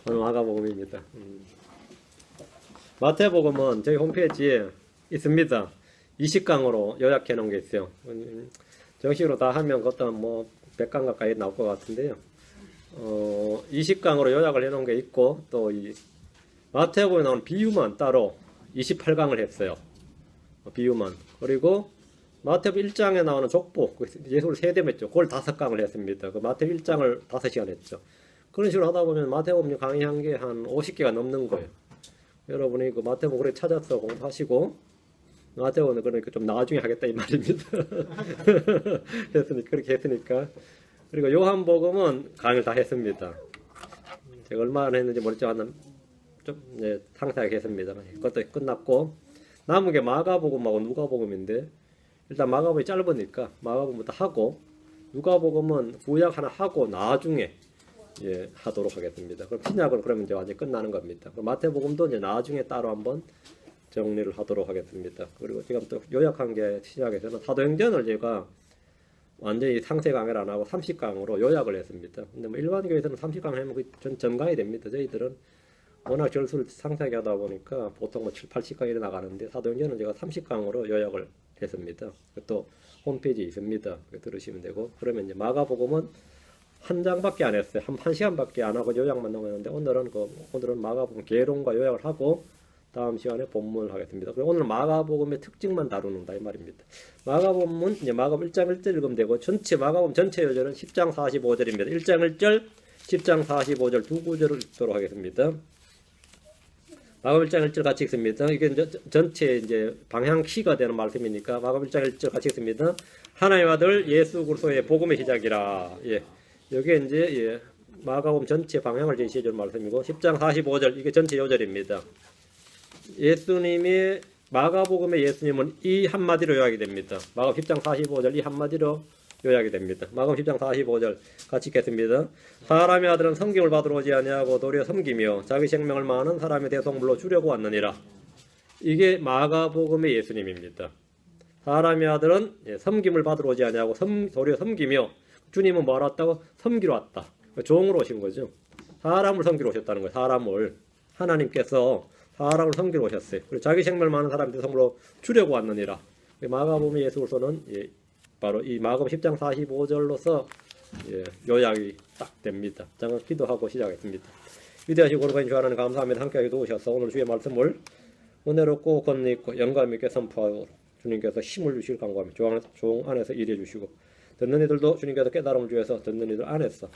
오늘 마가복음입니다. 마태복음은 저희 홈페이지에 있습니다. 20강으로 요약해 놓은 게 있어요. 정식으로 다 하면 그것도 뭐 100강 가까이 나올 것 같은데요. 20강으로 요약을 해 놓은 게 있고, 또 이 마태복음에 나오는 비유만 따로 28강을 했어요. 비유만. 그리고 마태복음 1장에 나오는 족보, 예수를 세대했죠. 그걸 5강을 했습니다. 그 마태복음 1장을 5시간 했죠. 그런 식으로 하다 보면 마태복음 강의한 게 한 50개가 넘는 거예요. 여러분이 그 마태복음 그렇게 찾아서 공부하시고, 마태복음은 그러니까 좀 나중에 하겠다 이 말입니다. 그렇게 했으니까. 그리고 요한복음은 강의를 다 했습니다. 제가 얼마나 했는지 모르지만 좀 상세하게 했습니다. 그것도 끝났고, 남은 게 마가복음하고 누가복음인데, 일단 마가복음이 짧으니까 마가복음부터 하고, 누가복음은 구약 하나 하고 나중에 하도록 하겠습니다. 그럼 신약은 그러면 이제 완전히 끝나는 겁니다. 그럼 마태복음도 이제 나중에 따로 한번 정리를 하도록 하겠습니다. 그리고 지금 또 요약한 게 신약에서는 사도행전을 제가 완전히 상세 강의를 안 하고 30강으로 요약을 했습니다. 근데 뭐 일반 교회에서는 30강 하면 전 전강이 됩니다. 저희들은 워낙 절수를 상세하게 하다 보니까 보통 뭐 7, 80강이 나가는데 사도행전은 제가 30강으로 요약을 했습니다. 또 홈페이지에 있습니다. 들으시면 되고, 그러면 이제 마가복음은 한 장밖에 안 했어요. 한 시간밖에 안 하고 요약만 남았는데, 오늘은 마가복음 개론과 요약을 하고 다음 시간에 본문을 하겠습니다. 그리고 오늘 마가복음의 특징만 다루는다 이 말입니다. 마가복음은 이제 마가복음 1장 1절 읽으면 되고, 마가복음 전체 요절은 10장 45절입니다. 1장 1절, 10장 45절 두 구절을 읽도록 하겠습니다. 마가복음 1장 1절 같이 읽습니다. 이게 전체 이제 방향키가 되는 말씀이니까 마가복음 1장 1절 같이 읽습니다. 하나님의 아들 예수 그리스도의 복음의 시작이라. 여기에 이제 마가복음 전체 방향을 제시해 줄 말씀이고, 10장 45절 이게 전체 요절입니다. 예수님의 마가복음의 예수님은 이 한마디로 요약이 됩니다. 마가복음 10장 45절 이 한마디로 요약이 됩니다. 마가복음 10장 45절 같이 읽겠습니다. 사람의 아들은 섬김을 받으러 오지 아니하고 도리어 섬기며 자기 생명을 많은 사람의 대속물로 주려고 왔느니라. 이게 마가복음의 예수님입니다. 사람의 아들은 섬김을 받으러 오지 아니하고 도리어 섬기며, 주님은 뭐하러 왔다고? 섬기러 왔다. 종으로 오신 거죠. 사람을 섬기러 오셨다는 거예요. 사람을. 하나님께서 사람을 섬기러 오셨어요. 그리고 자기 생명을 많은 사람의 대속물로 주려고 왔느니라. 마가복음의 예수 그리스도는 바로 이 마가복음 10장 45절로서 요약이 딱 됩니다. 잠깐 기도하고 시작하겠습니다. 위대하시고 거룩하신 주 하나님 감사합니다. 함께하게 도우셔서 오늘 주의 말씀을 은혜롭고 권능 있고 영감 있게 선포하고 주님께서 힘을 주시길 간구하며 종 안에서 일해 주시고, 듣는 이들도 주님께서 깨달음을 주셔서 듣는 이들 안에서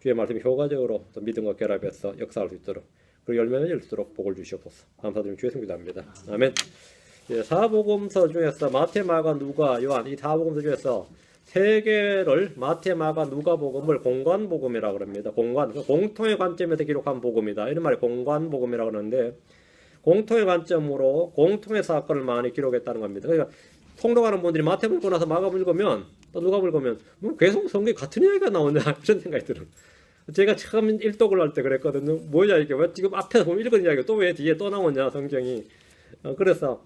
주의 말씀이 효과적으로 또 믿음과 결합해서 역사할 수 있도록, 그리고 열매를 맺을 수 있도록 복을 주시옵소서. 감사드리며 주의 성도 기도합니다. 아멘. 사복음서 중에서 마태, 마가, 누가, 요한 이 사복음서 중에서 세 개를 마태, 마가, 누가복음을 공관복음이라고 합니다. 공통의 관점에서 기록한 복음이다. 이런 말이 공관복음이라고 하는데, 공통의 관점으로 공통의 사건을 많이 기록했다는 겁니다. 그러니까 통독하는 분들이 마태복음 읽고 나서 마가복음 읽으면 또 누가복음 읽으면 뭐 계속 성경에 같은 이야기가 나오냐 이런 생각이 들어요. 제가 처음 일독을 할 때 그랬거든요. 뭐야 이게, 왜 지금 앞에서 보면 읽은 이야기가 또 왜 뒤에 또 나오냐 성경이. 그래서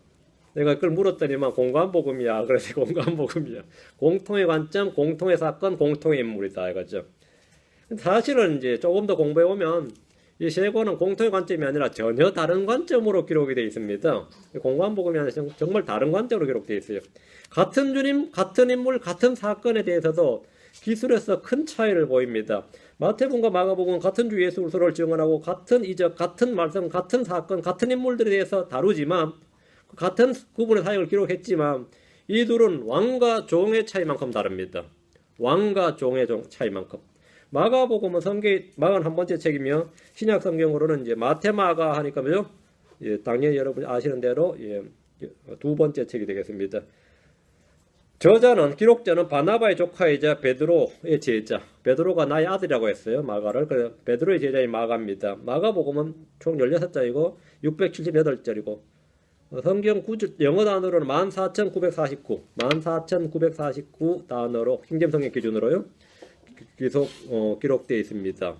내가 그걸 물었더니만 공관복음이야. 그래서 공관복음이야. 공통의 관점, 공통의 사건, 공통의 인물이다 이거죠. 사실은 이제 조금 더 공부해 보면 이 세 권은 공통의 관점이 아니라 전혀 다른 관점으로 기록이 되어 있습니다. 공관복음이 아니라 정말 다른 관점으로 기록되어 있어요. 같은 주님, 같은 인물, 같은 사건에 대해서도 기술에서 큰 차이를 보입니다. 마태복음과 마가복음은 같은 주 예수 그리스도를 증언하고 같은 이적, 같은 말씀, 같은 사건, 같은 인물들에 대해서 다루지만, 같은 구분의 사역을 기록했지만 이 둘은 왕과 종의 차이만큼 다릅니다. 왕과 종의 차이만큼. 마가복음은 마가는 한 번째 책이며, 신약 성경으로는 이제 마태, 마가 하니까 뭐죠? 당연히 여러분이 아시는 대로 두 번째 책이 되겠습니다. 기록자는 바나바의 조카이자 베드로의 제자. 베드로가 나의 아들이라고 했어요. 마가를. 그래서 베드로의 제자인 마가입니다. 마가복음은 총 16장이고 678절이고, 성경 영어 단어로는 14,949 단어로, 킹잼성경 기준으로요, 계속 기록되어 있습니다.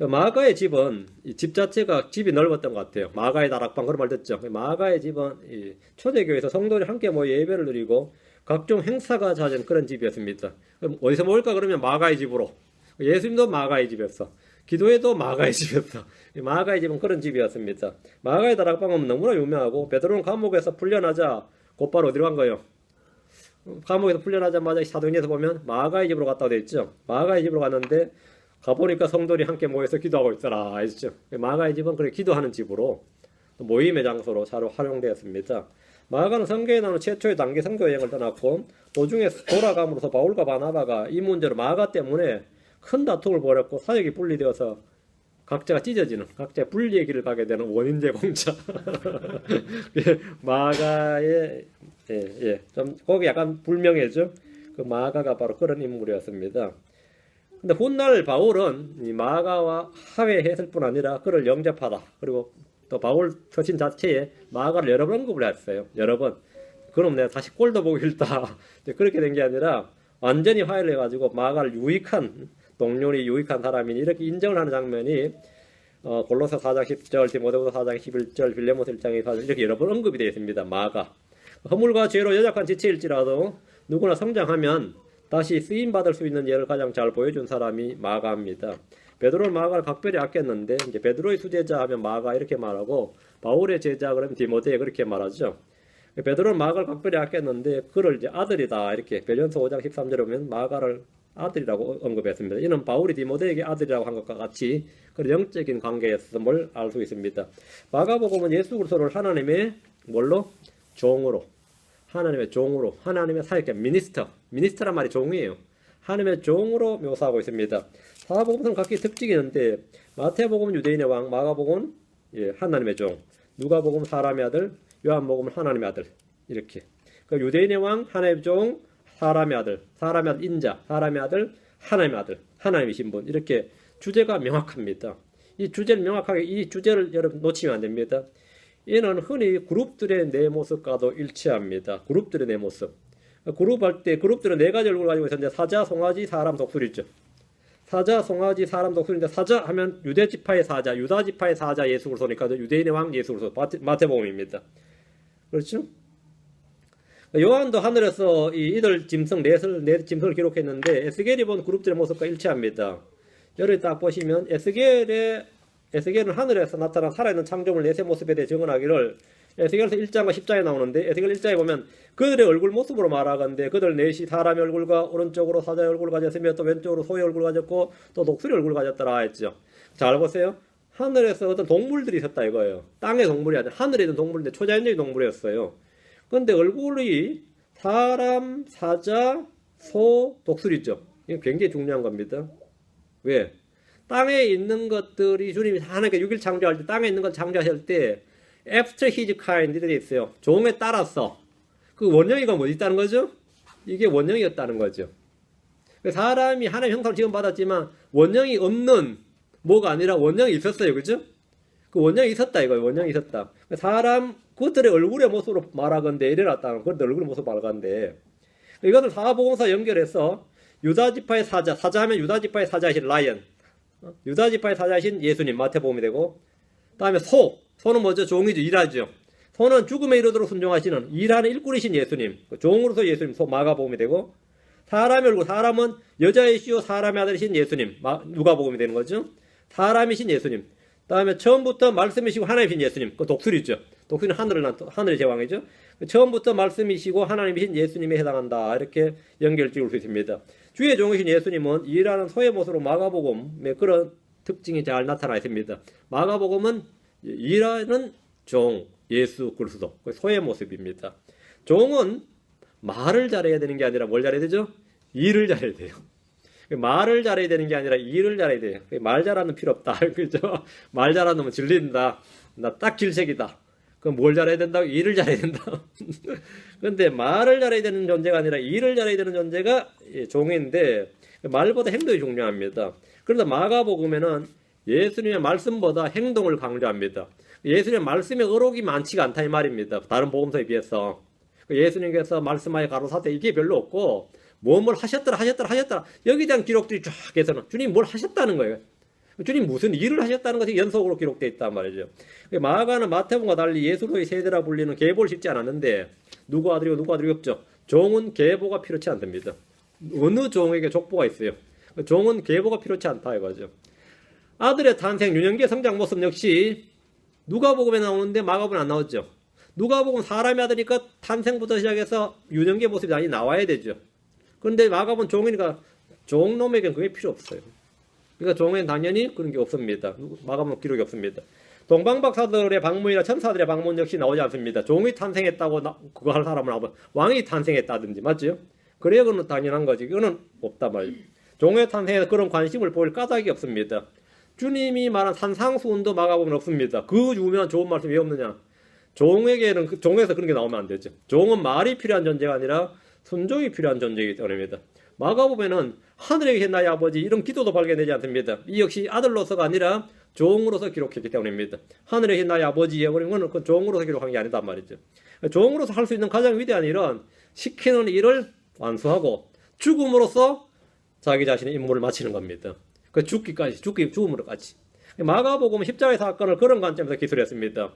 마가의 집은 집 자체가 집이 넓었던 것 같아요. 마가의 다락방 그런 말 듣죠. 마가의 집은 초대교회에서 성도들이 함께 모여 예배를 드리고 각종 행사가 잦은 그런 집이었습니다. 그럼 어디서 모일까 그러면 마가의 집으로. 예수님도 마가의 집이었어. 기도해도 마가의 집이었어. 마가의 집은 그런 집이었습니다. 마가의 다락방은 너무나 유명하고 베드로는 감옥에서 풀려나자 곧바로 어디로 간 거예요? 감옥에서 풀려나자마자 사도행전에서 보면 마가의 집으로 갔다고 되어 있죠. 마가의 집으로 갔는데 가보니까 성도들이 함께 모여서 기도하고 있더라 했죠. 마가의 집은 그렇게 기도하는 집으로 모임의 장소로 잘 활용되었습니다. 마가는 성경에 나오는 최초의 단기 선교 여행을 떠났고 도중에 돌아감으로써 바울과 바나바가 이 문제로 마가 때문에 큰 다툼을 벌였고 사역이 분리되어서 각자가 찢어지는, 각자 분리의 길을 가게 되는 원인제 공자. 마가의 좀 거기 약간 불명예죠. 그 마가가 바로 그런 인물이었습니다. 근데 훗날 바울은 이 마가와 화해했을 뿐 아니라 그를 영접하다. 그리고 또 바울 서신 자체에 마가를 여러 번 언급을 했어요. 여러 번. 그럼 내가 다시 꼴도 보기 싫다. 그렇게 된 게 아니라 완전히 화해를 해가지고 마가를 유익한 동료니 유익한 사람이니 이렇게 인정을 하는 장면이 골로새 4장 10절, 디모데후서 4장 11절, 빌레몬서 1장 4절 이렇게 여러 번 언급이 되어 있습니다. 마가. 허물과 죄로 연약한 지체일지라도 누구나 성장하면 다시 쓰임받을 수 있는 예를 가장 잘 보여준 사람이 마가입니다. 베드로는 마가를 각별히 아꼈는데 이제 베드로의 수제자 하면 마가 이렇게 말하고 바울의 제자 그러면 디모데 그렇게 말하죠. 베드로는 마가를 각별히 아꼈는데 그를 이제 아들이다 이렇게 베드로전서 5장 13절에 보면 마가를 아들이라고 언급했습니다. 이는 바울이 디모데에게 아들이라고 한 것과 같이 그런 영적인 관계였음을 알 수 있습니다. 마가복음은 예수 그리스도를 하나님의 뭘로? 종으로, 하나님의 종으로, 하나님의 사역자, 미니스터란 말이 종이에요. 하나님의 종으로 묘사하고 있습니다. 사복음서는 각기 특징이 있는데 마태복음은 유대인의 왕, 마가복음은 하나님의 종, 누가복음은 사람의 아들, 요한복음은 하나님의 아들 이렇게. 그 유대인의 왕, 하나님의 종, 사람의 아들 인자, 사람의 아들, 하나님의 아들, 하나님의 신분 이렇게 주제가 명확합니다. 이 주제를 명확하게 이 주제를 여러분 놓치면 안 됩니다. 이는 흔히 그룹들의 내 모습과도 일치합니다. 그룹들의 내 모습. 그룹할 때 그룹들은 네 가지 얼굴을 가지고 있었는데 사자, 송아지, 사람, 독수리죠. 사자, 송아지, 사람, 독수리인데 사자 하면 유대 지파의 사자, 유다 지파의 사자 예수 그리스도니까 유대인의 왕 예수 그리스도 마태복음입니다. 그렇죠? 요한도 하늘에서 이들 짐승 네 짐승을 기록했는데 에스겔이 본 그룹들의 모습과 일치합니다. 여기 딱 보시면 에스겔은 하늘에서 나타난 살아있는 창조물 넷의 모습에 대해 증언하기를 에스겔에서 1장과 10장에 나오는데 에스겔 1장에 보면 그들의 얼굴 모습으로 말하건대 그들 넷이 사람의 얼굴과 오른쪽으로 사자의 얼굴을 가졌으며 또 왼쪽으로 소의 얼굴을 가졌고 또 독수리 얼굴을 가졌더라 했죠. 잘 보세요. 하늘에서 어떤 동물들이 있었다 이거예요. 땅의 동물이 아니라 하늘에 있는 동물인데 초자연적인 동물이었어요. 그런데 얼굴이 사람, 사자, 소, 독수리죠. 이게 굉장히 중요한 겁니다. 왜? 땅에 있는 것들이 주님이 하나님께 6일 창조할 때 땅에 있는 걸 창조하실 때 after his kind 이렇게 있어요. 종에 따라서 그 원형이가 뭐지 있다는 거죠? 이게 원형이었다는 거죠. 사람이 하나님의 형상을 지금 받았지만 원형이 없는 뭐가 아니라 원형이 있었어요. 그죠? 그 원형이 있었다 이거예요. 원형이 있었다. 사람 그들의 얼굴의 모습으로 말하건대 이래놨다는 그들 얼굴의 모습으로 말하건대 이것을 사복음서 연결해서 유다지파의 사자하면 유다지파의 사자이신 라이언, 유다지파의 사자이신 예수님 마태복음이 되고 다음에 소는 뭐죠? 종이죠. 일하죠. 소는 죽음에 이르도록 순종하시는 일하는 일꾼이신 예수님, 종으로서 예수님 소 마가복음이 되고 사람의 얼굴 사람은 여자이시오 사람의 아들이신 예수님 누가복음이 되는 거죠. 사람이신 예수님. 다음에 처음부터 말씀이시고 하나님이신 예수님, 그 독수리죠. 독수리는 하늘의 제왕이죠. 처음부터 말씀이시고 하나님이신 예수님에 해당한다. 이렇게 연결 지을 수 있습니다. 주의 종이신 예수님은 일하는 소의 모습으로 마가복음에 그런 특징이 잘 나타나 있습니다. 마가복음은 일하는 종, 예수 그리스도, 소의 모습입니다. 종은 말을 잘해야 되는 게 아니라 뭘 잘해야 되죠? 일을 잘해야 돼요. 말을 잘해야 되는 게 아니라 일을 잘해야 돼요. 말 잘하는 필요 없다. 그죠? 말 잘하는 놈은 질린다. 나 딱 질색이다. 그럼 뭘 잘해야 된다고? 일을 잘해야 된다. 근데 말을 잘해야 되는 존재가 아니라 일을 잘해야 되는 존재가 종인데 말보다 행동이 중요합니다. 그런데 마가복음에는 예수님의 말씀보다 행동을 강조합니다. 예수님의 말씀에 어록이 많지가 않다 이 말입니다. 다른 복음서에 비해서. 예수님께서 말씀하여 가로사대 이게 별로 없고 뭘 하셨더라 여기에 대한 기록들이 쫙 해서는 주님 뭘 하셨다는 거예요. 주님 무슨 일을 하셨다는 것이 연속으로 기록되어 있단 말이죠. 마가는 마태복음과 달리 예수로의 세대라 불리는 계보를 싣지 않았는데 누구 아들이고 누구 아들이 없죠. 종은 계보가 필요치 않답니다. 어느 종에게 족보가 있어요. 종은 계보가 필요치 않다 이거죠. 아들의 탄생, 유년기의 성장 모습 역시 누가복음에 나오는데 마가복음에 안 나오죠. 누가복음 사람의 아들이니까 탄생부터 시작해서 유년기의 모습이 많이 나와야 되죠. 그런데 마가복음 종이니까 종놈에게는 그게 필요 없어요. 그러니까 종에는 당연히 그런 게 없습니다. 마가복음 기록이 없습니다. 동방박사들의 방문이나 천사들의 방문 역시 나오지 않습니다. 종이 탄생했다고 그거 할 사람은 나오면 왕이 탄생했다든지 맞죠? 그래야 그건 당연한 거지. 그거는 없단 말이에요. 종의 탄생에 그런 관심을 보일 까닭이 없습니다. 주님이 말한 산상수훈도 마가복음은 없습니다. 그 유명한 좋은 말씀이 왜 없느냐? 종에게는 종에서 그런 게 나오면 안 되죠. 종은 말이 필요한 존재가 아니라 순종이 필요한 존재이기 때문입니다. 마가복음에는 하늘에 계신 나의 아버지 이런 기도도 발견되지 않습니다. 이 역시 아들로서가 아니라 종으로서 기록했기 때문입니다. 하늘에 계신 나의 아버지 해버린 거는 그 종으로서 기록한 게 아니단 말이죠. 종으로서 할 수 있는 가장 위대한 일은 시키는 일을 완수하고 죽음으로써 자기 자신의 임무를 마치는 겁니다. 그 죽음으로까지. 마가복음은 십자가의 사건을 그런 관점에서 기술했습니다.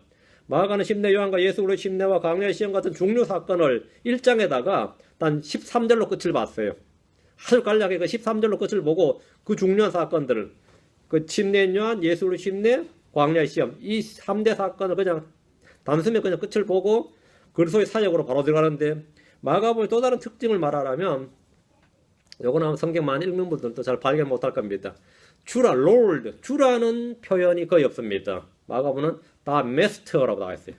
마가는 심내 요한과 예수 그리스도의 심내와 광야의 시험 같은 중요 사건을 1장에다가 단 13절로 끝을 봤어요. 아주 간략하게 그 13절로 끝을 보고 그 중요한 사건들을 그 침례 요한, 예수 그리스도의 심내, 광야의 시험 이 3대 사건을 그냥 단숨에 그냥 끝을 보고 그리스도의 사역으로 바로 들어가는데 마가복음의 또 다른 특징을 말하라면 요거는 아마 성경 많이 읽는 분들도 잘 발견 못할 겁니다. 주라, 롤드, 주라는 표현이 거의 없습니다. 마가복음은 다 메스터라고 나와 있어요.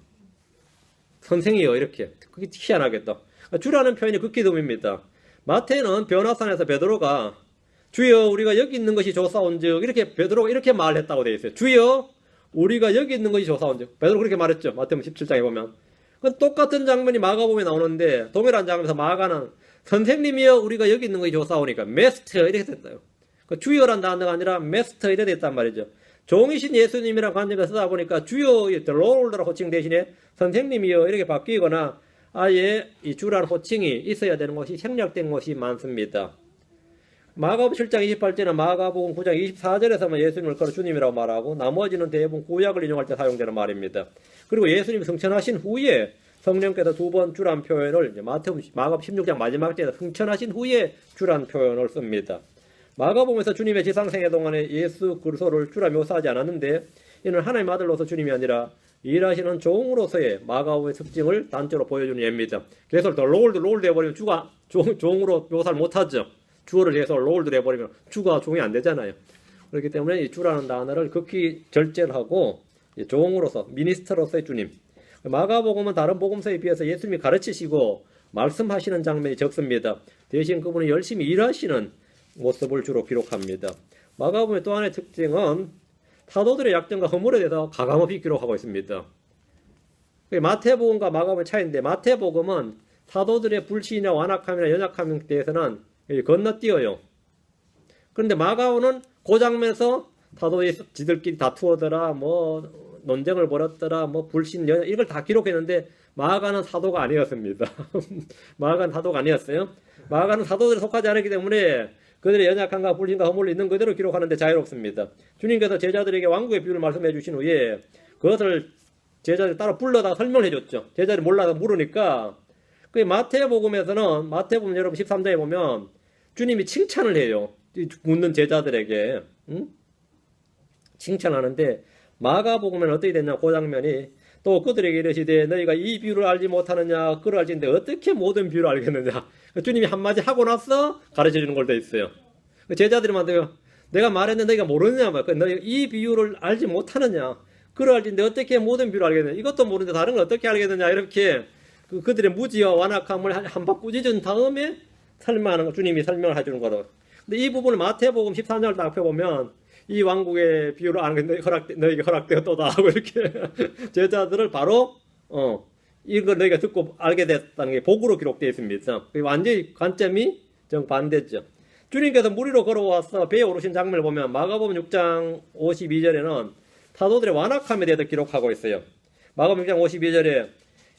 선생이요 이렇게. 그게 희한하겠다. 주라는 표현이 극히 드뭅니다. 마태는 변화산에서 베드로가 주여 우리가 여기 있는 것이 좋사온즉 이렇게 베드로가 이렇게 말했다고 되어 있어요. 주여 우리가 여기 있는 것이 좋사온즉 베드로 그렇게 말했죠. 마태복음 17장에 보면. 그 똑같은 장면이 마가복음에 나오는데 동일한 장면에서 마가는 선생님이여 우리가 여기 있는 것이 좋사오니까 메스터 이렇게 됐어요. 그 주여란 단어가 아니라 메스터 이렇게 됐단 말이죠. 종이신 예수님이라는 관점에서 쓰다 보니까 주여 롤드라 호칭 대신에 선생님이여 이렇게 바뀌거나 아예 이 주라는 호칭이 있어야 되는 것이 생략된 것이 많습니다. 마가복음 7장 28절은 마가복음 9장 24절에서만 예수님을 걸어 주님이라고 말하고 나머지는 대부분 구약을 인용할 때 사용되는 말입니다. 그리고 예수님이 승천하신 후에 성령께서 두 번 주란 표현을 마가복음 16장 마지막 절에서 승천하신 후에 주란 표현을 씁니다. 마가복음에서 주님의 지상생애 동안에 예수 그리스도를 주라 묘사하지 않았는데 이는 하나님의 아들로서 주님이 아니라 일하시는 종으로서의 마가복음의 특징을 단적으로 보여주는 예입니다. 그래서 더 롤드 해버리면 주가 종으로 묘사를 못하죠. 주어를 해서 롤드 해버리면 주가 종이 안 되잖아요. 그렇기 때문에 이 주라는 단어를 극히 절제하고 종으로서 미니스터로서의 주님. 마가복음은 다른 복음서에 비해서 예수님이 가르치시고 말씀하시는 장면이 적습니다. 대신 그분이 열심히 일하시는 모습을 주로 기록합니다. 마가복음의 또 하나의 특징은 사도들의 약점과 허물에 대해서 가감없이 기록하고 있습니다. 마태복음과 마가복음의 차이인데 마태복음은 사도들의 불신이나 완악함이나 연약함에 대해서는 건너뛰어요. 그런데 마가복음은 그 장면에서 사도들이 지들끼리 다투어더라 뭐 논쟁을 벌였더라 뭐 불신 연약 이걸 다 기록했는데 마가는 사도가 아니었습니다. 마가는 사도가 아니었어요. 마가는 사도들에 속하지 않았기 때문에 그들의 연약함과 불신과 허물이 있는 그대로 기록하는데 자유롭습니다. 주님께서 제자들에게 왕국의 비유를 말씀해 주신 후에 그것을 제자들이 따로 불러다가 설명해 줬죠. 제자들이 몰라서 물으니까 그 마태복음에서는 마태복음 여러분 13장에 보면 주님이 칭찬을 해요. 묻는 제자들에게 칭찬하는데 마가복음에는 어떻게 됐냐 그 장면이 또 그들에게 이르시되 너희가 이 비유를 알지 못하느냐 그를 알지는데 어떻게 모든 비유를 알겠느냐. 주님이 한마디 하고 나서 가르쳐주는 걸 돼 있어요. 제자들한테 내가 말했는데 너희가 모르느냐 너희가 이 비유를 알지 못하느냐 그를 알지는데 어떻게 모든 비유를 알겠느냐 이것도 모르는데 다른 걸 어떻게 알겠느냐 이렇게 그들의 무지와 완악함을 한바 꾸짖은 다음에 설명하는 거 주님이 설명을 해주는 거로. 근데 이 부분을 마태복음 13장을 딱 펴보면 이 왕국의 비유를 아는 게 너희에게 허락되었도다 하고 이렇게 제자들을 바로 이걸 너희가 듣고 알게 됐다는 게 복으로 기록되어 있습니다. 완전히 관점이 정반대죠. 주님께서 무리로 걸어와서 배에 오르신 장면을 보면 마가복음 6장 52절에는 사도들의 완악함에 대해서 기록하고 있어요. 마가복음 6장 52절에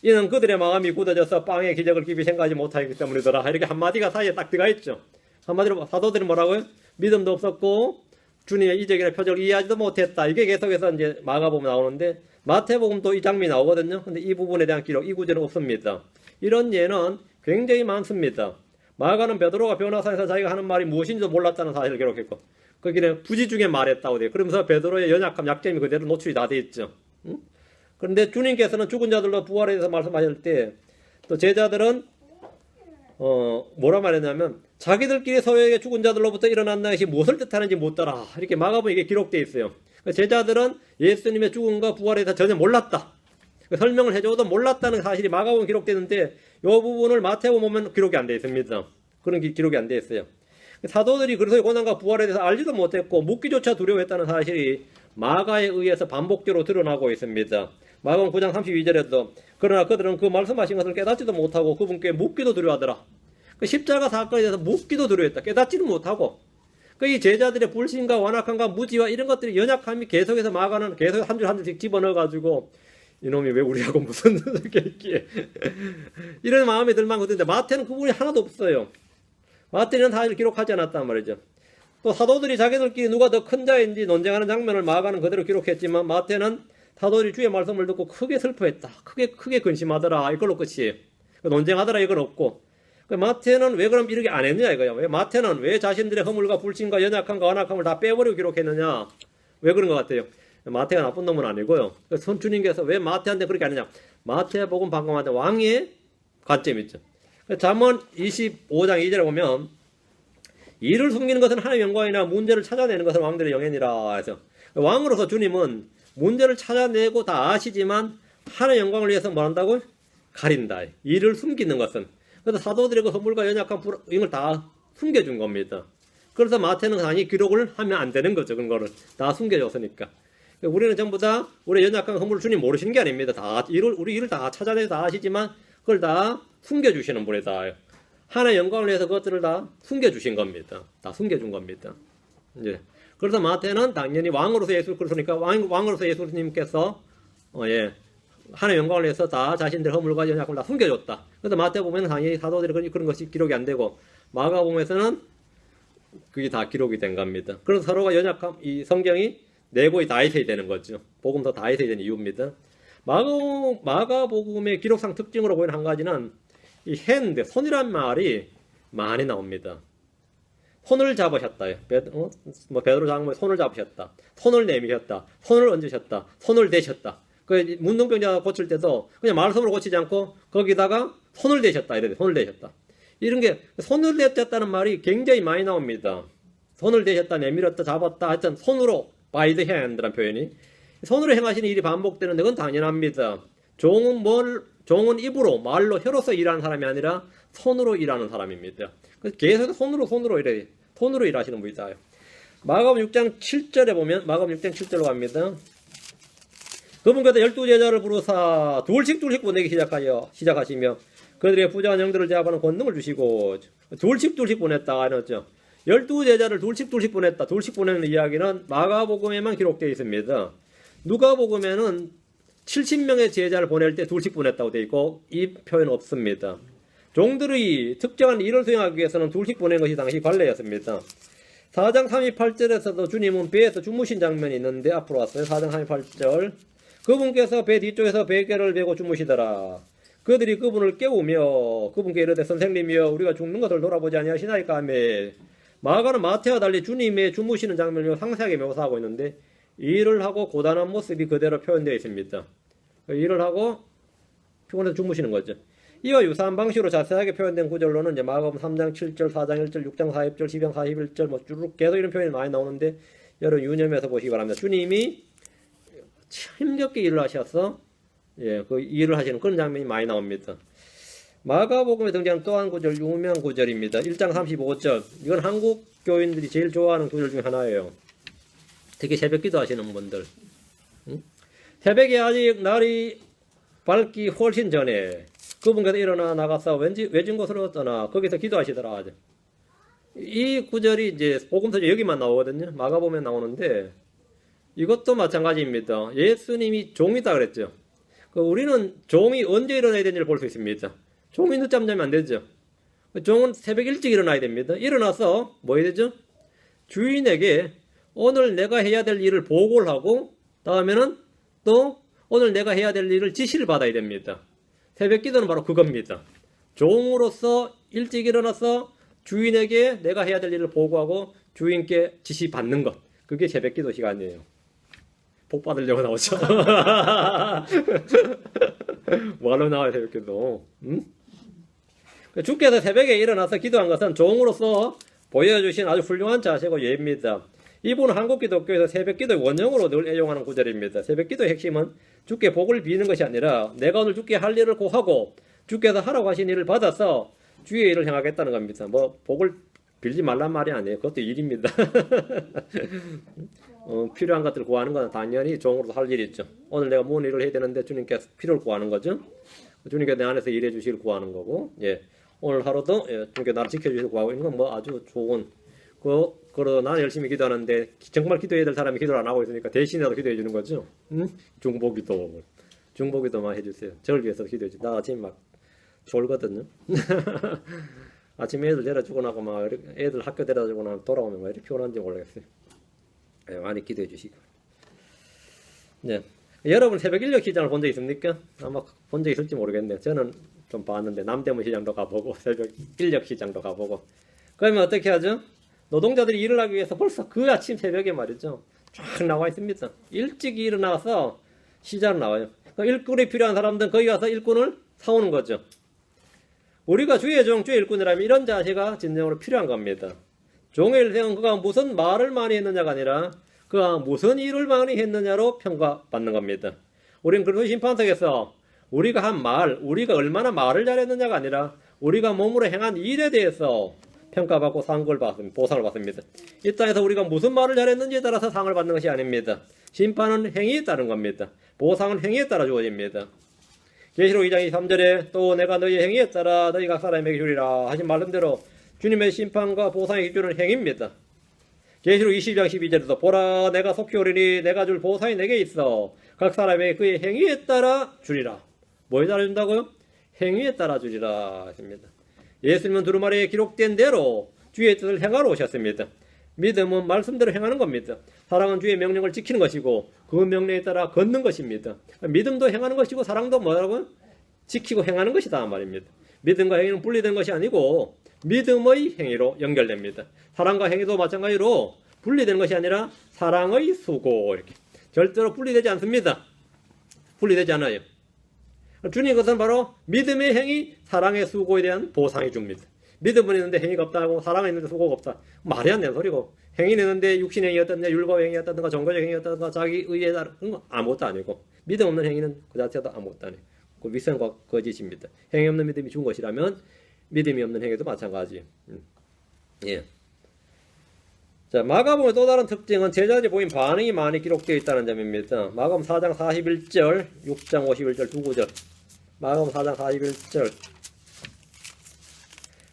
이는 그들의 마음이 굳어져서 빵의 기적을 깊이 생각하지 못하기 때문이더라. 이렇게 한마디가 사이에 딱 들어가 있죠. 한마디로 사도들이 뭐라고요? 믿음도 없었고 주님의 이적이나 표적을 이해하지도 못했다. 이게 계속해서 이제 마가복음 나오는데 마태복음도 이 장면이 나오거든요. 근데 이 부분에 대한 기록, 이 구절은 없습니다. 이런 예는 굉장히 많습니다. 마가는 베드로가 변화산에서 자기가 하는 말이 무엇인지도 몰랐다는 사실을 기록했고 거기는 부지 중에 말했다고 돼요. 그러면서 베드로의 연약함, 약점이 그대로 노출이 다 돼 있죠. 응? 그런데 주님께서는 죽은 자들로 부활에 대해서 말씀하실 때 또 제자들은 뭐라 말했냐면 자기들끼리 서로에게 죽은 자들로부터 일어난 것이 무엇을 뜻하는지 못 따라 이렇게 마가복음에 이게 기록되어 있어요. 제자들은 예수님의 죽음과 부활에 대해서 전혀 몰랐다. 설명을 해줘도 몰랐다는 사실이 마가복음에 기록되는데 이 부분을 마태복음 보면 기록이 안 되어 있습니다. 그런 기록이 안 되어 있어요. 사도들이 그리스도의 고난과 부활에 대해서 알지도 못했고 묻기조차 두려워했다는 사실이 마가에 의해서 반복적으로 드러나고 있습니다. 마가복음 9장 32절에도 그러나 그들은 그 말씀하신 것을 깨닫지도 못하고 그분께 묻기도 두려워하더라. 그 십자가 사건에 대해서 묻기도 두려워했다. 깨닫지도 못하고 이 제자들의 불신과 완악함과 무지와 이런 것들이 연약함이 계속해서 마가는 계속 한 줄 한 줄씩 집어넣어가지고 이놈이 왜 우리하고 무슨 게 있기에 이런 마음이 들 만큼인데 마태는 그 부분이 하나도 없어요. 마태는 사실 기록하지 않았단 말이죠. 또 사도들이 자기들끼리 누가 더 큰 자인지 논쟁하는 장면을 마가는 그대로 기록했지만 마태는 사도들이 주의 말씀을 듣고 크게 슬퍼했다. 크게 근심하더라. 이걸로 끝이에요. 논쟁하더라 이건 없고. 마태는 왜 그럼 이렇게 안 했냐 이거야. 왜 마태는 왜 자신들의 허물과 불신과 연약함과 완악함을 다 빼버리고 기록했느냐. 왜 그런 것 같아요. 마태가 나쁜 놈은 아니고요. 주님께서 왜 마태한테 그렇게 하느냐. 마태복음 방금 하던 왕의 관점이 있죠. 잠언 25장 2절에 보면 일을 숨기는 것은 하나님의 영광이나 문제를 찾아내는 것은 왕들의 영예니라 해서 왕으로서 주님은 문제를 찾아내고 다 아시지만 하나님의 영광을 위해서 뭐 한다고? 가린다. 일을 숨기는 것은. 그래서 사도들의 그 허물과 연약한 이걸 다 숨겨준 겁니다. 그래서 마태는 당연히 기록을 하면 안 되는 거죠. 그런 거를 다 숨겨줬으니까. 우리는 전부 다 우리 연약한 허물을 주님 모르시는 게 아닙니다. 다 우리 일을 다 찾아내서 다 아시지만 그걸 다 숨겨주시는 분이다. 하나의 영광을 위해서 그것들을 다 숨겨주신 겁니다. 다 숨겨준 겁니다. 이제 그래서 마태는 당연히 왕으로서 예수 그리스도니까 왕으로서 예수님께서 하나의 영광을 위해서 다 자신들의 허물과 연약함을 다 숨겨줬다. 그래서 마태복음에는 당연히 사도들이 그런 것이 기록이 안 되고 마가복음에서는 그게 다 기록이 된 겁니다. 그래서 서로가 연약함, 이 성경이 내고이 다 있어야 되는 거죠. 복음서 다 있어야 되는 이유입니다. 마가복음의 기록상 특징으로 보이는 한 가지는 이 핸드, 손이란 말이 많이 나옵니다. 손을 잡으셨다. 베드로 장로의 손을 잡으셨다. 손을 내미셨다. 손을 얹으셨다. 손을 대셨다. 그 문둥병자 고칠 때도 그냥 말씀으로 고치지 않고 거기다가 손을 대셨다. 이래 손을 대셨다. 이런 게 손을 대셨다는 말이 굉장히 많이 나옵니다. 손을 대셨다, 내밀었다, 잡았다. 하여튼 손으로 by the hand라는 표현이 손으로 행하시는 일이 반복되는데 그건 당연합니다. 종은 입으로 말로 혀로서 일하는 사람이 아니라 손으로 일하는 사람입니다. 그래서 계속 손으로 이래 손으로 일하시는 분이다. 마가복음 6장 7절에 보면 마가복음 6장 7절로 갑니다. 그분께서 12제자를 부르사 둘씩 보내기 시작하시며 그들의 부자한 영들을 제압하는 권능을 주시고 둘씩 보냈다 이랬죠. 12제자를 둘씩 보냈다. 둘씩 보내는 이야기는 마가복음에만 기록되어 있습니다. 누가복음에는 70명의 제자를 보낼 때 둘씩 보냈다고 되어 있고 이 표현 없습니다. 종들의 특정한 일을 수행하기 위해서는 둘씩 보낸 것이 당시 관례였습니다. 4장 38절에서도 주님은 배에서 주무신 장면이 있는데 앞으로 왔어요. 4장 38절 그분께서 배 뒤쪽에서 베개를 베고 주무시더라. 그들이 그분을 깨우며 그분께 이르되 선생님이여 우리가 죽는 것을 돌아보지 아니하시나이까 하며 마가는 마태와 달리 주님의 주무시는 장면을 상세하게 묘사하고 있는데 일을 하고 고단한 모습이 그대로 표현되어 있습니다. 일을 하고 피곤해서 주무시는 거죠. 이와 유사한 방식으로 자세하게 표현된 구절로는 이제 마가복음 3장 7절, 4장 1절, 6장 40절, 12장 41절 뭐 쭉 계속 이런 표현이 많이 나오는데 여러분 유념해서 보시기 바랍니다. 주님이 힘겹게 일을 하셔서 그 일을 하시는 그런 장면이 많이 나옵니다. 마가복음에 등장한 또 한 구절 유명한 구절입니다. 1장 35절 이건 한국 교인들이 제일 좋아하는 구절 중에 하나예요. 특히 새벽 기도하시는 분들 새벽에 아직 날이 밝기 훨씬 전에 그분께서 일어나 나가서 외진 곳으로 떠나 거기서 기도하시더라. 이 구절이 이제 복음서 여기만 나오거든요. 마가복음에 나오는데 이것도 마찬가지입니다. 예수님이 종이다 그랬죠. 우리는 종이 언제 일어나야 되는지를 볼 수 있습니다. 종이 늦잠 자면 안 되죠. 종은 새벽 일찍 일어나야 됩니다. 일어나서 뭐 해야 되죠? 주인에게 오늘 내가 해야 될 일을 보고를 하고 다음에는 또 오늘 내가 해야 될 일을 지시를 받아야 됩니다. 새벽 기도는 바로 그겁니다. 종으로서 일찍 일어나서 주인에게 내가 해야 될 일을 보고하고 주인께 지시받는 것. 그게 새벽기도 시간이에요. 복 받으려고 나오죠. 뭐하러 나와요, 새벽기도? 응? 주께서 새벽에 일어나서 기도한 것은 종으로서 보여주신 아주 훌륭한 자세고 예입니다. 이분은 한국 기독교에서 새벽기도의 원형으로 늘 애용하는 구절입니다. 새벽기도의 핵심은 주께 복을 비는 것이 아니라 내가 오늘 주께 할 일을 고하고 주께서 하라고 하신 일을 받아서 주의 일을 행하겠다는 겁니다. 뭐 복을 빌지 말란 말이 아니에요. 그것도 일입니다. 필요한 것들을 구하는 건 당연히 종으로서 할 일이죠. 오늘 내가 뭔 일을 해야 되는데 주님께서 필요를 구하는 거죠. 주님께서 내 안에서 일해 주시길 구하는 거고, 예. 오늘 하루도 주님께 나를 지켜주시길 구하고 있는 건 뭐 아주 좋은, 그러다 나는 열심히 기도하는데 정말 기도해야 될 사람이 기도를 안 하고 있으니까 대신이라도 기도해 주는 거죠. 중보기도만 해주세요. 저를 위해서 기도해 주세요. 나 아침에 막 졸거든요. 아침에 애들 데려주고 나고 막 애들 학교 데려주고 나면 돌아오면 왜 이렇게 피곤한지 모르겠어요. 네, 많이 기도해 주시고. 네. 여러분 새벽 인력 시장을 본 적 있습니까? 아마 본 적 있을지 모르겠네요. 저는 좀 봤는데 남대문 시장도 가보고 새벽 인력 시장도 가보고. 그러면 어떻게 하죠? 노동자들이 일을 하기 위해서 벌써 그 아침 새벽에 말이죠. 쫙 나와 있습니다. 일찍 일어나서 시장을 나와요. 일꾼이 필요한 사람들은 거기 가서 일꾼을 사오는 거죠. 우리가 주의 종, 주의 일꾼이라면 이런 자세가 진정으로 필요한 겁니다. 종의 일생은 그가 무슨 말을 많이 했느냐가 아니라 그가 무슨 일을 많이 했느냐로 평가받는 겁니다. 우리는 그리스도 심판석에서 우리가 한 말, 우리가 얼마나 말을 잘했느냐가 아니라 우리가 몸으로 행한 일에 대해서 평가받고 상을 받습니다. 보상을 받습니다. 이 땅에서 우리가 무슨 말을 잘했는지에 따라서 상을 받는 것이 아닙니다. 심판은 행위에 따른 겁니다. 보상은 행위에 따라 주어집니다. 계시록 2장 23절에 또 내가 너희의 행위에 따라 너희 각 사람에게 주리라 하신 말씀대로 주님의 심판과 보상의 기준은 행위입니다. 계시록 20장 12절에도 보라 내가 속히 오리니 내가 줄 보상이 내게 있어 각 사람에게 그의 행위에 따라 주리라. 뭐에 따라 준다고요? 행위에 따라 주리라 했습니다. 예수님은 두루마리에 기록된 대로 주의 뜻을 행하러 오셨습니다. 믿음은 말씀대로 행하는 겁니다. 사랑은 주의 명령을 지키는 것이고 그 명령에 따라 걷는 것입니다. 믿음도 행하는 것이고 사랑도 뭐라고요? 지키고 행하는 것이다 말입니다. 믿음과 행위는 분리된 것이 아니고 믿음의 행위로 연결됩니다. 사랑과 행위도 마찬가지로 분리되는 것이 아니라 사랑의 수고 이렇게 절대로 분리되지 않습니다. 분리되지 않아요. 주님 것은 바로 믿음의 행위, 사랑의 수고에 대한 보상이 줍니다. 믿음은 있는데 행위가 없다고 사랑은 있는데 수고가 없다. 말이 안 되는 소리고 행위는 있는데 육신의 행위였다든가 율법의 행위였다든가 종교적 행위였다든가 자기 의에 따른 건 아무것도 아니고 믿음 없는 행위는 그 자체도 아무것도 아니고 그 위선과 거짓입니다. 행위 없는 믿음이 준 것이라면 믿음이 없는 행위도 마찬가지. 예. 자, 마가복음의 또 다른 특징은 제자들이 보인 반응이 많이 기록되어 있다는 점입니다. 마가복음 4장 41절, 6장 51절 두 구절. 마가복음 4장 41절.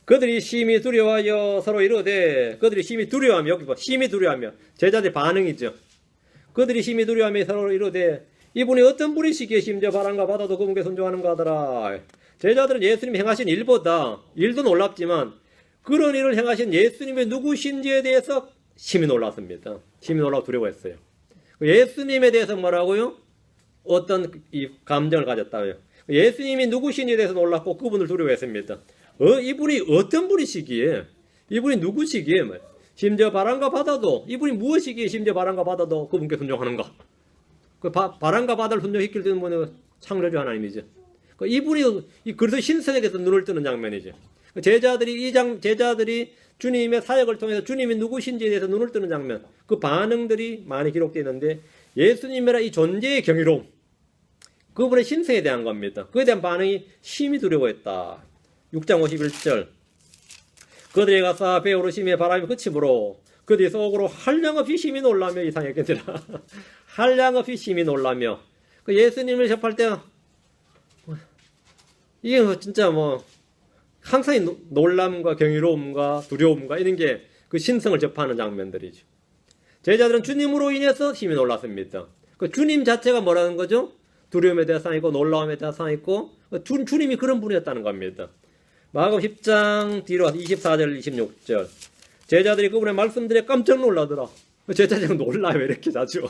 그들이 심히 두려워하여 서로 이르되 그들이 심히 두려워하며 여기 봐 심히 두려워하며 제자들의 반응이죠. 그들이 심히 두려워하며 서로 이르되 이분이 어떤 분이시기에 심지어 바람과 바다도 그분께 순종하는가 하더라. 제자들은 예수님이 행하신 일보다 일도 놀랍지만 그런 일을 행하신 예수님의 누구신지에 대해서 심히 놀랐습니다. 심히 놀라고 두려워했어요. 예수님에 대해서 뭐라고요? 어떤 이 감정을 가졌다고요. 예수님이 누구신지에 대해서 놀랐고 그분을 두려워했습니다. 이분이 어떤 분이시기에 이분이 누구시기에 심지어 바람과 바다도 이분이 무엇이기에 심지어 바람과 바다도 그분께 순종하는가. 그 바람과 바다를 순종시킬 수 있는 분은 창조주 하나님이죠. 이분이 그래서 신선에 대해서 눈을 뜨는 장면이죠. 제자들이 제자들이 주님의 사역을 통해서 주님이 누구신지에 대해서 눈을 뜨는 장면, 그 반응들이 많이 기록되어 있는데 예수님이라 이 존재의 경이로움, 그분의 신성에 대한 겁니다. 그에 대한 반응이 심히 두려워했다. 6장 51절. 그들이 가서 배에 오르심에 바람이 그치므로 그들이 속으로 한량없이 심히 놀라며 이상했겠더라. 한량없이 심히 놀라며. 그 예수님을 접할 때 이게 진짜 뭐 항상 놀람과 경이로움과 두려움과 이런 게 그 신성을 접하는 장면들이죠. 제자들은 주님으로 인해서 심히 놀랐습니다. 그 주님 자체가 뭐라는 거죠? 두려움에 대한 상이고 놀라움에 대한 상이고 주님이 그런 분이었다는 겁니다. 마가복음 10장 뒤로 24절 26절. 제자들이 그분의 말씀들에 깜짝 놀라더라. 제자들이 놀라요. 왜 이렇게 자주.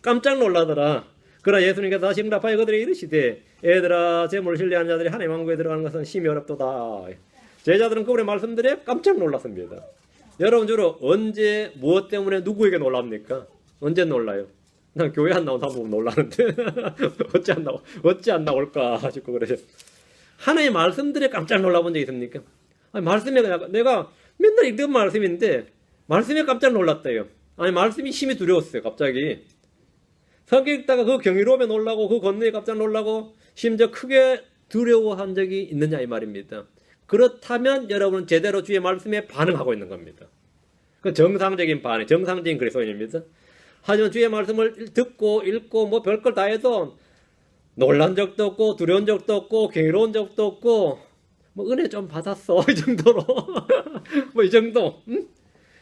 깜짝 놀라더라. 그러나 예수님께서 다시 응답하여 그들에게 이르시되 애들아 재물을 신뢰하는 자들이 하나님의 왕국에 들어가는 것은 심히 어렵도다. 제자들은 그분의 말씀들에 깜짝 놀랐습니다. 여러분 주로 언제 무엇 때문에 누구에게 놀랍니까? 언제 놀라요? 난 교회 안 나온 사람 보면 놀라는데 어찌 안 나올까 싶고 그래요. 하나님의 말씀들에 깜짝 놀라본 적 있습니까? 아니, 말씀에 내가 맨날 읽던 말씀인데 말씀에 깜짝 놀랐대요. 아니 말씀이 심히 두려웠어요. 갑자기 성경 읽다가 그 경이로움에 놀라고 그 권능에 깜짝 놀라고 심지어 크게 두려워한 적이 있느냐 이 말입니다. 그렇다면 여러분은 제대로 주의 말씀에 반응하고 있는 겁니다. 그 정상적인 반응, 정상적인 그리스도인입니다. 하지만 주의 말씀을 듣고 읽고 뭐 별걸 다 해도 놀란 적도 없고 두려운 적도 없고 경이로운 적도 없고 뭐 은혜 좀 받았어 이 정도로 뭐 이 정도.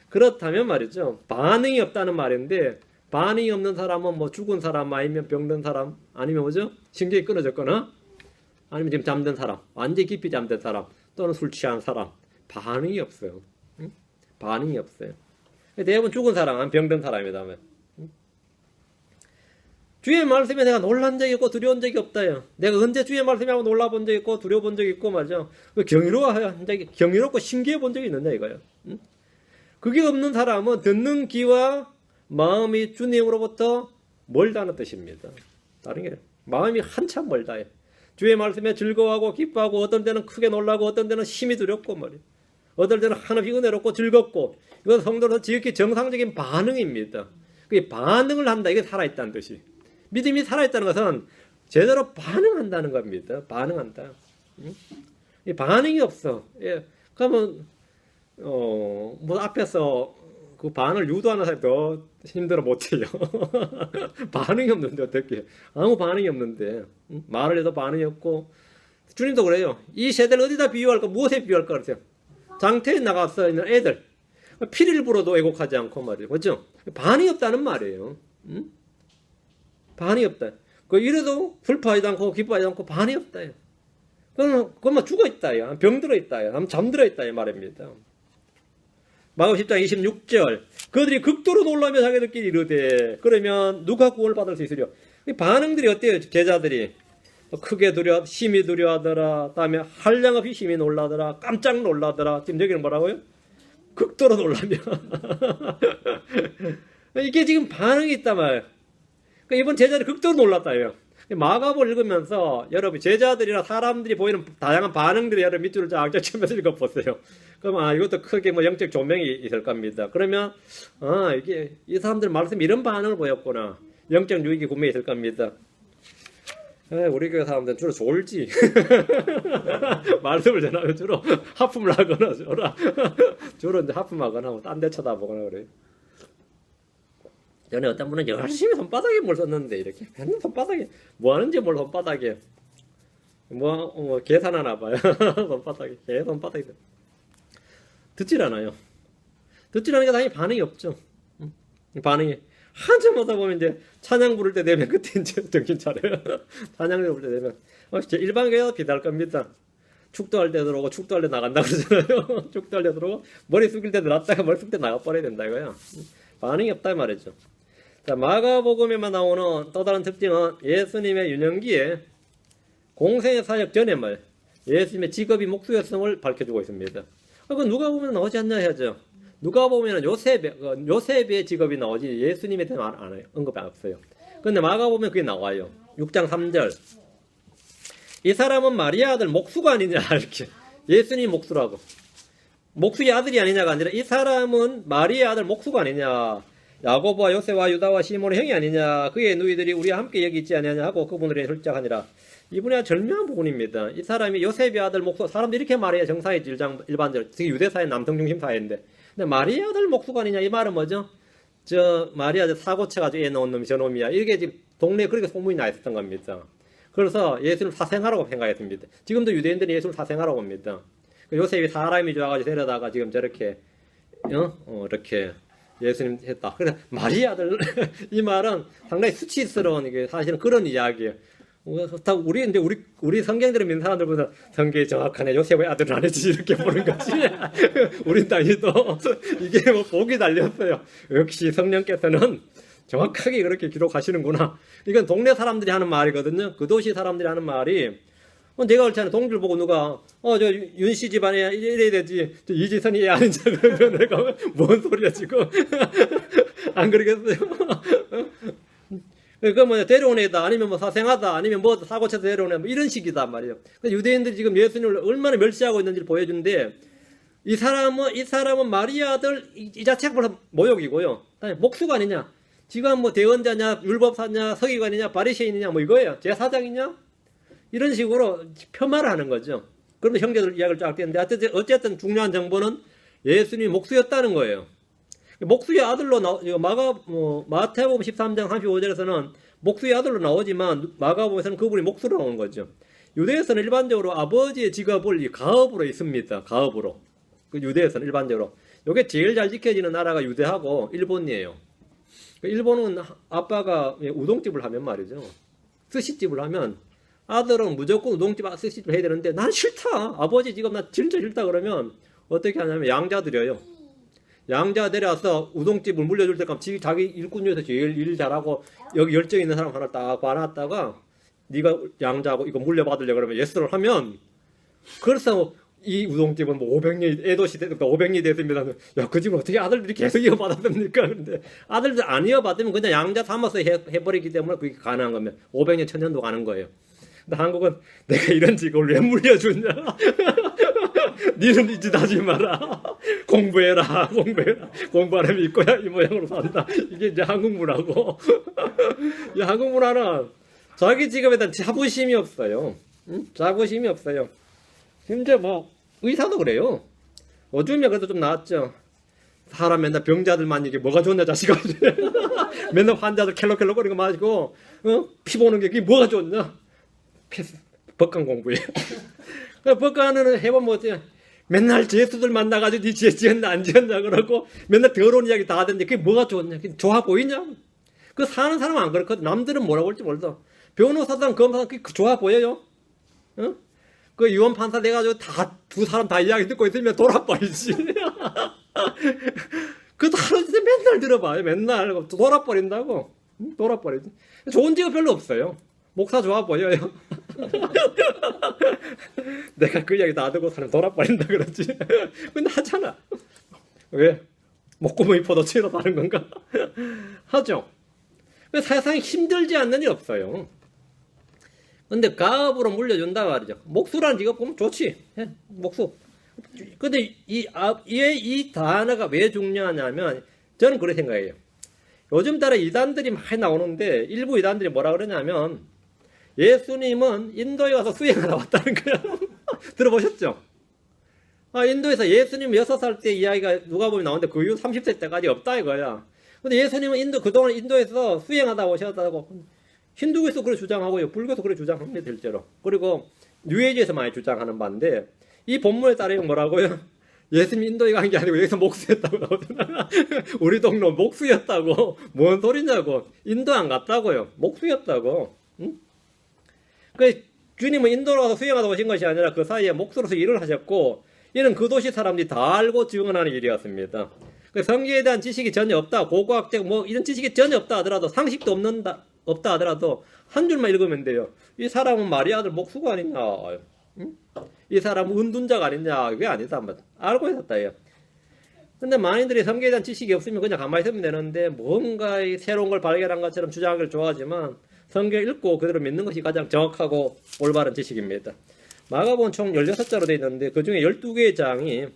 그렇다면 말이죠. 반응이 없다는 말인데 반응이 없는 사람은 뭐 죽은 사람 아니면 병든 사람 아니면 뭐죠? 신경이 끊어졌거나 아니면 지금 잠든 사람 완전히 깊이 잠든 사람 또는 술 취한 사람 반응이 없어요. 반응이 없어요. 대부분 죽은 사람 병든 사람이다. 주의 말씀에 내가 놀란 적이 있고 두려운 적이 없다요. 내가 언제 주의 말씀에 하고 놀라본 적이 있고 두려워본 적이 있고 말이죠. 경이롭고 신기해 본 적이 있느냐 이거예요. 그게 없는 사람은 듣는 귀와 마음이 주님으로부터 멀다는 뜻입니다. 다른 게 마음이 한참 멀다요. 주의 말씀에 즐거워하고 기뻐하고 어떤 때는 크게 놀라고 어떤 때는 심히 두렵고 말이에요. 어떨 때는 한없이 은혜롭고 즐겁고 이건 성도로서 지극히 정상적인 반응입니다. 그게 반응을 한다. 이게 살아있다는 뜻이. 믿음이 살아있다는 것은 제대로 반응한다는 겁니다. 반응한다. 이 반응이 없어. 예. 그러면 뭐 앞에서 그 반응을 유도하는 사람이 더 힘들어 못해요. 반응이 없는데 어떻게? 아무 반응이 없는데 말을 해도 반응이 없고 주님도 그래요. 이 세대를 어디다 비유할까? 무엇에 비유할까? 그러세요. 장터에 나가서 있는 애들 피를 불어도 애곡하지 않고 말이에요. 그렇죠? 반응이 없다는 말이에요. 반응이 없다. 그 이래도 슬퍼하지도 않고 기뻐하지 않고 반응이 없다. 그건 죽어 있다. 병들어 있다. 잠들어 있다. 이 말입니다. 마가복음 10장 26절 그들이 극도로 놀라며 자기들끼리 이르되 그러면 누가 구원을 받을 수 있으려? 반응들이 어때요? 제자들이 크게 심히 두려워하더라. 다음에 한량없이 심히 놀라더라. 깜짝 놀라더라. 지금 여기는 뭐라고요? 극도로 놀라며 이게 지금 반응이 있단 말이에요. 그러니까 이번 제자들이 극도로 놀랐다요. 마가복음을 읽으면서 여러분 제자들이나 사람들이 보이는 다양한 반응들이 여러분 밑줄을 쫙쫙 치면서 읽어보세요. 그럼 이것도 크게 뭐 영적 조명이 있을 겁니다. 그러면 이게 이 사람들 말씀이 이런 반응을 보였구나. 영적 유익이 분명히 있을 겁니다. 우리 교회 사람들은 주로 졸지. 말씀을 전하면 주로 하품을 하거나 주로 이제 하품하거나 뭐 딴 데 쳐다보거나 그래요. 전에 어떤 분은 열심히 손바닥에 뭘 썼는데 이렇게 맨날 손바닥에 뭐 하는지 몰라. 손바닥에 뭐 계산하나 봐요. 손바닥에 계속 손바닥에 듣질 않아요. 듣질 않으니까 당연히 반응이 없죠. 반응이 한참 하다 보면 이제 찬양 부를 때 되면 그때 이제 정신 차려요. 찬양 부를 때 되면 일반 교회도 비슷할 겁니다. 축도할 때 들어오고 축도할 때 나간다 그러잖아요. 축도할 때 들어오고 머리 숙일 때 들었다가 머리 숙일 때 나가버려야 된다 이거야. 반응이 없다 말이죠. 자, 마가복음에만 나오는 또 다른 특징은 예수님의 유년기에 공생의 사역 전에 예수님의 직업이 목수였음을 밝혀주고 있습니다. 그건 누가 보면 나오지 않냐 해야죠. 누가 보면 요셉의 직업이 나오지 예수님에 대한 말 안 해요. 언급이 없어요. 그런데 마가복음에 그게 나와요. 6장 3절. 이 사람은 마리아 아들 목수가 아니냐 이렇게. 예수님 목수라고. 목수의 아들이 아니냐가 아니라 이 사람은 마리아 아들 목수가 아니냐. 야고보와 요새와 유다와 시몬의 형이 아니냐. 그의 누이들이 우리와 함께 여기 있지 않느냐 하고 그분들이 훌쩍하니라. 이분이 절묘한 부분입니다. 이 사람이 요셉의 아들 목수. 사람들이 이렇게 말해야 정상이지 일반적으로. 특히 유대사회 남성 중심 사회인데. 근데 마리아 아들 목수가 아니냐 이 말은 뭐죠? 마리아 아들 사고 쳐가지고 애 낳은 놈이 저놈이야. 이렇게 지금 동네에 그렇게 소문이 나 있었던 겁니다. 그래서 예수를 사생아라고 생각했습니다. 지금도 유대인들이 예수를 사생아라고 봅니다. 요셉이 사람이 좋아가지고 데려다가 지금 저렇게 이렇게 예수님 했다. 그래서 마리아 아들 이 말은 상당히 수치스러운 이게 사실은 그런 이야기예요. 우리 성경들을 믿는 사람들보다 성경이 정확하네. 요셉의 아들은 안 했지 이렇게 보는 거지. 우린 당연히도 이게 뭐 복이 달렸어요. 역시 성령께서는 정확하게 그렇게 기록하시는구나. 이건 동네 사람들이 하는 말이거든요. 그 도시 사람들이 하는 말이 내가 그렇잖아. 동주를 보고 누가 저 윤씨 집안에 이래야 되지. 저 이지선이 애 아는 자 그러면 내가 뭔 소리야 지금. 안 그러겠어요? 그 뭐 데려온 애다 아니면 뭐 사생하다 아니면 뭐 사고 쳐서 데려온 애 뭐 이런 식이단 말이에요. 유대인들이 지금 예수님을 얼마나 멸시하고 있는지를 보여주는데 이 사람은 마리아 아들 이 자체가 벌써 모욕이고요. 목수가 아니냐? 지금 뭐 대언자냐, 율법사냐, 서기관이냐, 바리새인이냐 뭐 이거예요. 제사장이냐? 이런 식으로 폄하를 하는 거죠. 그런데 형제들 이야기를 쫙 했는데 어쨌든 중요한 정보는 예수님이 목수였다는 거예요. 목수의 아들로 마태복음 13장 35절에서는 목수의 아들로 나오지만 마가복음에서는 그분이 목수로 나오는 거죠. 유대에서는 일반적으로 아버지의 직업을 가업으로 있습니다. 가업으로. 그 유대에서는 일반적으로. 이게 제일 잘 지켜지는 나라가 유대하고 일본이에요. 일본은 아빠가 우동집을 하면 말이죠. 스시집을 하면 아들은 무조건 우동집 스시집을 해야 되는데 난 싫다. 아버지 지금 나 진짜 싫다 그러면 어떻게 하냐면 양자 드려요. 양자 데려와서 우동집을 물려줄 때까지 자기 일꾼 중에서 제일 일 잘하고 여기 열정 있는 사람 하나 딱 봐놨다가 네가 양자하고 이거 물려받으려고 그러면 예스를 하면 그래서 이 우동집은 뭐 500년이 애도시 그러니까 500년이 됐습니다. 야, 그 집은 어떻게 아들들이 계속 이어받았습니까? 그런데 아들들 안 이어받으면 그냥 양자 삼아서 해버리기 때문에 그게 가능한 거면 500년, 1000년도 가는 거예요. 근데 한국은 내가 이런 직업을 왜 물려주냐? 니는 이 짓 하지 마라. 공부해라. 공부하려면 이거야 이 모양으로 산다. 이게 이제 한국 문화고. 이 한국 문화는 자기 직업에 대한 자부심이 없어요. 응? 자부심이 없어요. 심지어 뭐 의사도 그래요. 요즘에 그래도 좀 나았죠. 사람 맨날 병자들만 이게 뭐가 좋냐 자식아. 맨날 환자들 켈로켈로거리고 마시고 피 보는 게 그게 뭐가 좋냐. 법관 공부해. 법관은 해보면 어때요? 맨날 죄수들 만나가지고 니 죄 지었나 안 지었나 그러고 맨날 더러운 이야기 다 하던데 그게 뭐가 좋냐? 그게 좋아 보이냐? 그 사는 사람은 안 그렇거든. 남들은 뭐라고 할지 몰라. 변호사당 검사당 그게 좋아 보여요? 어? 그 유언 판사 돼가지고 다 두 사람 다 이야기 듣고 있으면 돌아버리지. 그 하루 진짜 맨날 들어봐요. 맨날 돌아버린다고. 돌아버리지. 좋은 직업 별로 없어요. 목사 좋아 보여요. 내가 그 이야기 다 듣고 사람 돌아버린다 그러지. 근데 하잖아. 왜? 목구멍이 포도치로 다른 건가? 하죠. 세상에 힘들지 않는 일 없어요. 근데 가업으로 물려준다 말이죠. 목수라는 직업 보면 좋지. 목수. 근데 이 단어가 왜 중요하냐면 저는 그렇게 생각해요. 요즘 따라 이단들이 많이 나오는데 일부 이단들이 뭐라 그러냐면 예수님은 인도에 가서 수행하러 왔다는 거야. 들어보셨죠? 인도에서 예수님 6살 때 이야기가 누가 보면 나오는데 그 이후 30세 때까지 없다 이거야. 근데 예수님은 그동안 인도에서 수행하다 오셨다고 힌두교에서 그렇게 주장하고요. 불교에서 그렇게 주장합니다. 실제로. 그리고 뉴에이지에서 많이 주장하는 바인데 이 본문에 따르면 뭐라고요? 예수님 인도에 간 게 아니고 여기서 목수였다고 나오잖아. 우리 동네 목수였다고. 뭔 소리냐고. 인도 안 갔다고요. 목수였다고. 응? 그 주님은 인도로 가서 수행하다 오신 것이 아니라 그 사이에 목수로서 일을 하셨고 이는 그 도시 사람들이 다 알고 증언하는 일이었습니다. 그 성경에 대한 지식이 전혀 없다. 고고학적 뭐 이런 지식이 전혀 없다 하더라도 상식도 없다 하더라도 한 줄만 읽으면 돼요. 이 사람은 마리아 아들 목수가 아니냐. 응? 이 사람은 은둔자가 아니냐. 이게 아니다. 알고 있었다. 근데 많이들이 성경에 대한 지식이 없으면 그냥 가만히 있으면 되는데 뭔가 새로운 걸 발견한 것처럼 주장하기를 좋아하지만 성경 읽고 그대로 믿는 것이 가장 정확하고 올바른 지식입니다. 마가복음 총 16장으로 되어 있는데 그 중에 12개의 장이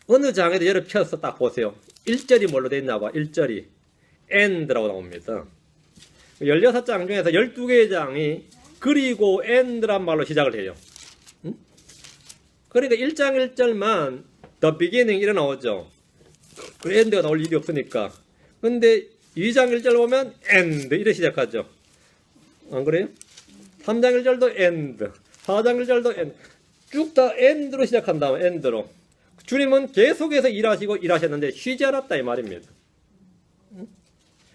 어느 장에도 열을 펴서 딱 보세요. 1절이 뭘로 되어 있나 봐. 1절이 and라고 나옵니다. 16장 중에서 12개의 장이 그리고 and란 말로 시작을 해요. 응? 그러니까 1장 1절만 the beginning 이래 나오죠. 그 and가 나올 일이 없으니까. 근데 2장 1절 보면 end 이래 시작하죠. 안 그래요? 3장 1절도 end, 4장 1절도 end. 쭉 다 end로 시작한다. end로. 주님은 계속해서 일하시고 일하셨는데 쉬지 않았다 이 말입니다.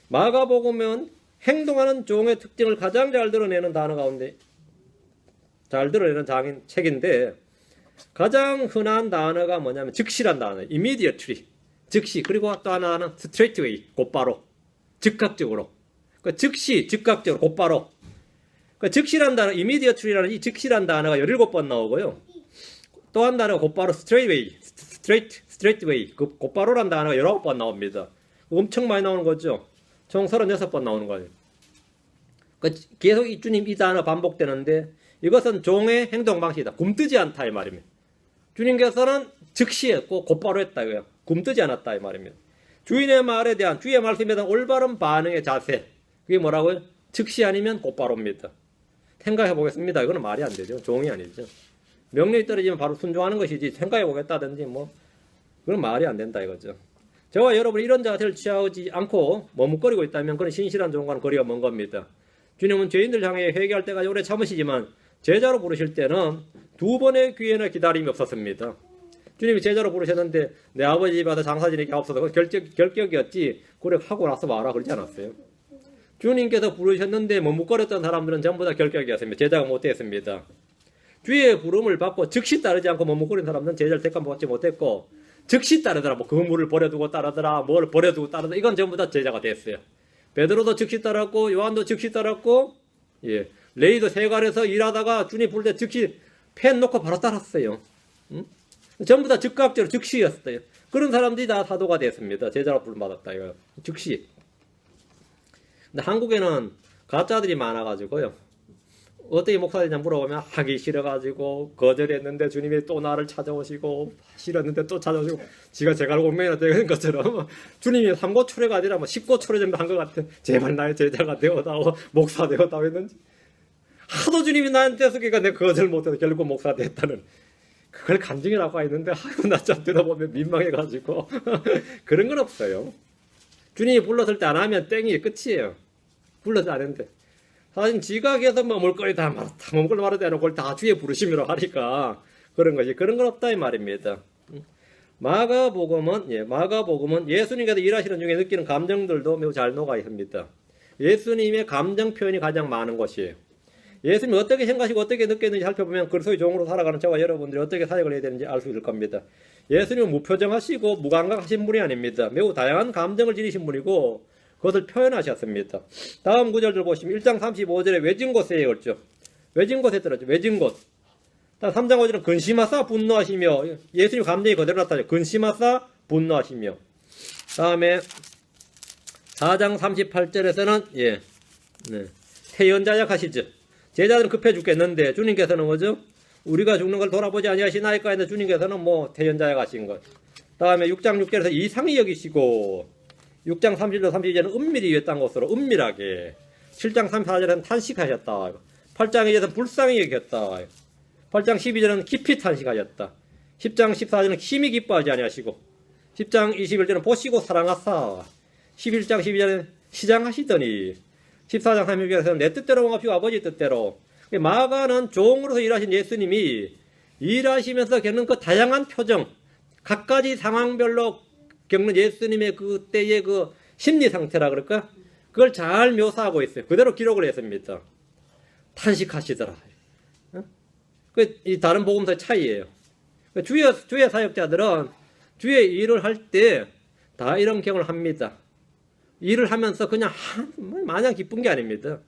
마가복음은 행동하는 종의 특징을 가장 잘 드러내는 단어 가운데 잘 드러내는 책인데 가장 흔한 단어가 뭐냐면 즉시란 단어, immediately, 즉시. 그리고 또 하나는 straightway, 곧바로, 즉각적으로. 그러니까 즉시, 즉각적으로, 곧바로. 그 즉시란 단어, immediately라는 이 즉시란 단어가 17번 나오고요. 또 한 단어가 곧바로 straight way, 그 곧바로란 단어가 19번 나옵니다. 엄청 많이 나오는 거죠. 총 36번 나오는 거예요. 계속 이 주님 이 단어 반복되는데 이것은 종의 행동 방식이다. 굼뜨지 않다 이 말입니다. 주님께서는 즉시 했고 곧바로 했다 이거예요. 굼뜨지 않았다 이 말입니다. 주인의 말에 대한 주의 말씀에 대한 올바른 반응의 자세. 그게 뭐라고요? 즉시 아니면 곧바로입니다. 생각해 보겠습니다. 이거는 말이 안 되죠. 종이 아니죠. 명령이 떨어지면 바로 순종하는 것이지 생각해 보겠다든지 뭐 그건 말이 안 된다 이거죠. 저와 여러분이 이런 자세를 취하지 않고 머뭇거리고 있다면 그건 신실한 종과는 거리가 먼 겁니다. 주님은 죄인들 향해 회개할 때까지 오래 참으시지만 제자로 부르실 때는 2번의 기회나 기다림이 없었습니다. 주님이 제자로 부르셨는데 내 아버지 집에 가서 장사 지내게 하옵소서. 그건 결격이었지. 그래 하고 나서 와라 그러지 않았어요. 주님께서 부르셨는데 머뭇거렸던 사람들은 전부 다 결격이었습니다. 제자가 못했습니다. 주의 부름을 받고 즉시 따르지 않고 머뭇거린 사람들은 제자를 택함받지 못했고 즉시 따르더라. 뭐 그물을 버려두고 따르더라. 뭘 버려두고 따르더라. 이건 전부 다 제자가 됐어요. 베드로도 즉시 따랐고 요한도 즉시 따랐고 예. 레이도 세관에서 일하다가 주님 부를 때 즉시 펜 놓고 바로 따랐어요. 응? 전부 다 즉각적으로 즉시였어요. 그런 사람들이 다 사도가 됐습니다. 제자로 부름받았다 이거 즉시. 근데 한국에는 가짜들이 많아가지고요. 어떻게 목사님이냐 물어보면 하기 싫어가지고 거절했는데 주님이 또 나를 찾아오시고 싫었는데 또 찾아오시고 지가 제가 5명이나 되는 것처럼 주님이 3고초래가 아니라 뭐 10고초래 정도 한 것 같아. 제발 나의 제자가 되어다오 목사 되어다오 했는지 하도 주님이 나한테 속이니까 내가 거절 못해서 결국 목사 됐다는 그걸 간증이라고 했는데 아이고 나 참 들어보면 민망해가지고 그런 건 없어요. 주님이 불렀을 때 안 하면 땡이 끝이에요. 불러서 안 했는데 사실 지각해서 뭐 몰거리 다 머물러 말을 대놓고 그걸 다 주에 부르심으로 하니까 그런 거지. 그런 건 없다 이 말입니다. 마가복음은 예수님께서 일하시는 중에 느끼는 감정들도 매우 잘 녹아 있습니다. 예수님의 감정 표현이 가장 많은 것이에요. 예수님이 어떻게 생각하시고 어떻게 느꼈는지 살펴보면 그리스도의 종으로 살아가는 저와 여러분들이 어떻게 사역을 해야 되는지 알 수 있을 겁니다. 예수님은 무표정하시고 무감각하신 분이 아닙니다. 매우 다양한 감정을 지니신 분이고 그것을 표현하셨습니다. 다음 구절들 보시면 1장 35절에 외진 곳에 얽죠. 외진 곳에 떨어져. 외진 곳. 3장 5절은 근심하사 분노하시며 예수님 감정이 그대로 나타나죠. 근심하사 분노하시며. 다음에 4장 38절에서는 태연자약 하시죠. 제자들은 급해 죽겠는데 주님께서는 뭐죠? 우리가 죽는 걸 돌아보지 아니하시나이까 했는데 주님께서는 뭐 태연자약 하신 것. 다음에 6장 6절에서 이상히 여기시고 6장 30절 32절은 은밀히 외딴 곳으로 은밀하게 7장 34절에는 탄식하셨다. 8장 2절에는 불쌍히 여겼다. 8장 12절은 깊이 탄식하셨다. 10장 14절은 심히 기뻐하지 아니하시고 10장 21절은 보시고 사랑하사 11장 12절은 시장하시더니 14장 36절에서는 내 뜻대로 응합시고 아버지 뜻대로. 마가는 종으로서 일하신 예수님이 일하시면서 겪는 그 다양한 표정 각가지 상황별로 겪는 예수님의 그때의 그 심리 상태라 그럴까? 그걸 잘 묘사하고 있어요. 그대로 기록을 했습니다. 탄식하시더라. 이 다른 복음서의 차이예요. 주의 사역자들은 주의 일을 할 때 다 이런 경험을 합니다. 일을 하면서 그냥 마냥 기쁜 게 아닙니다.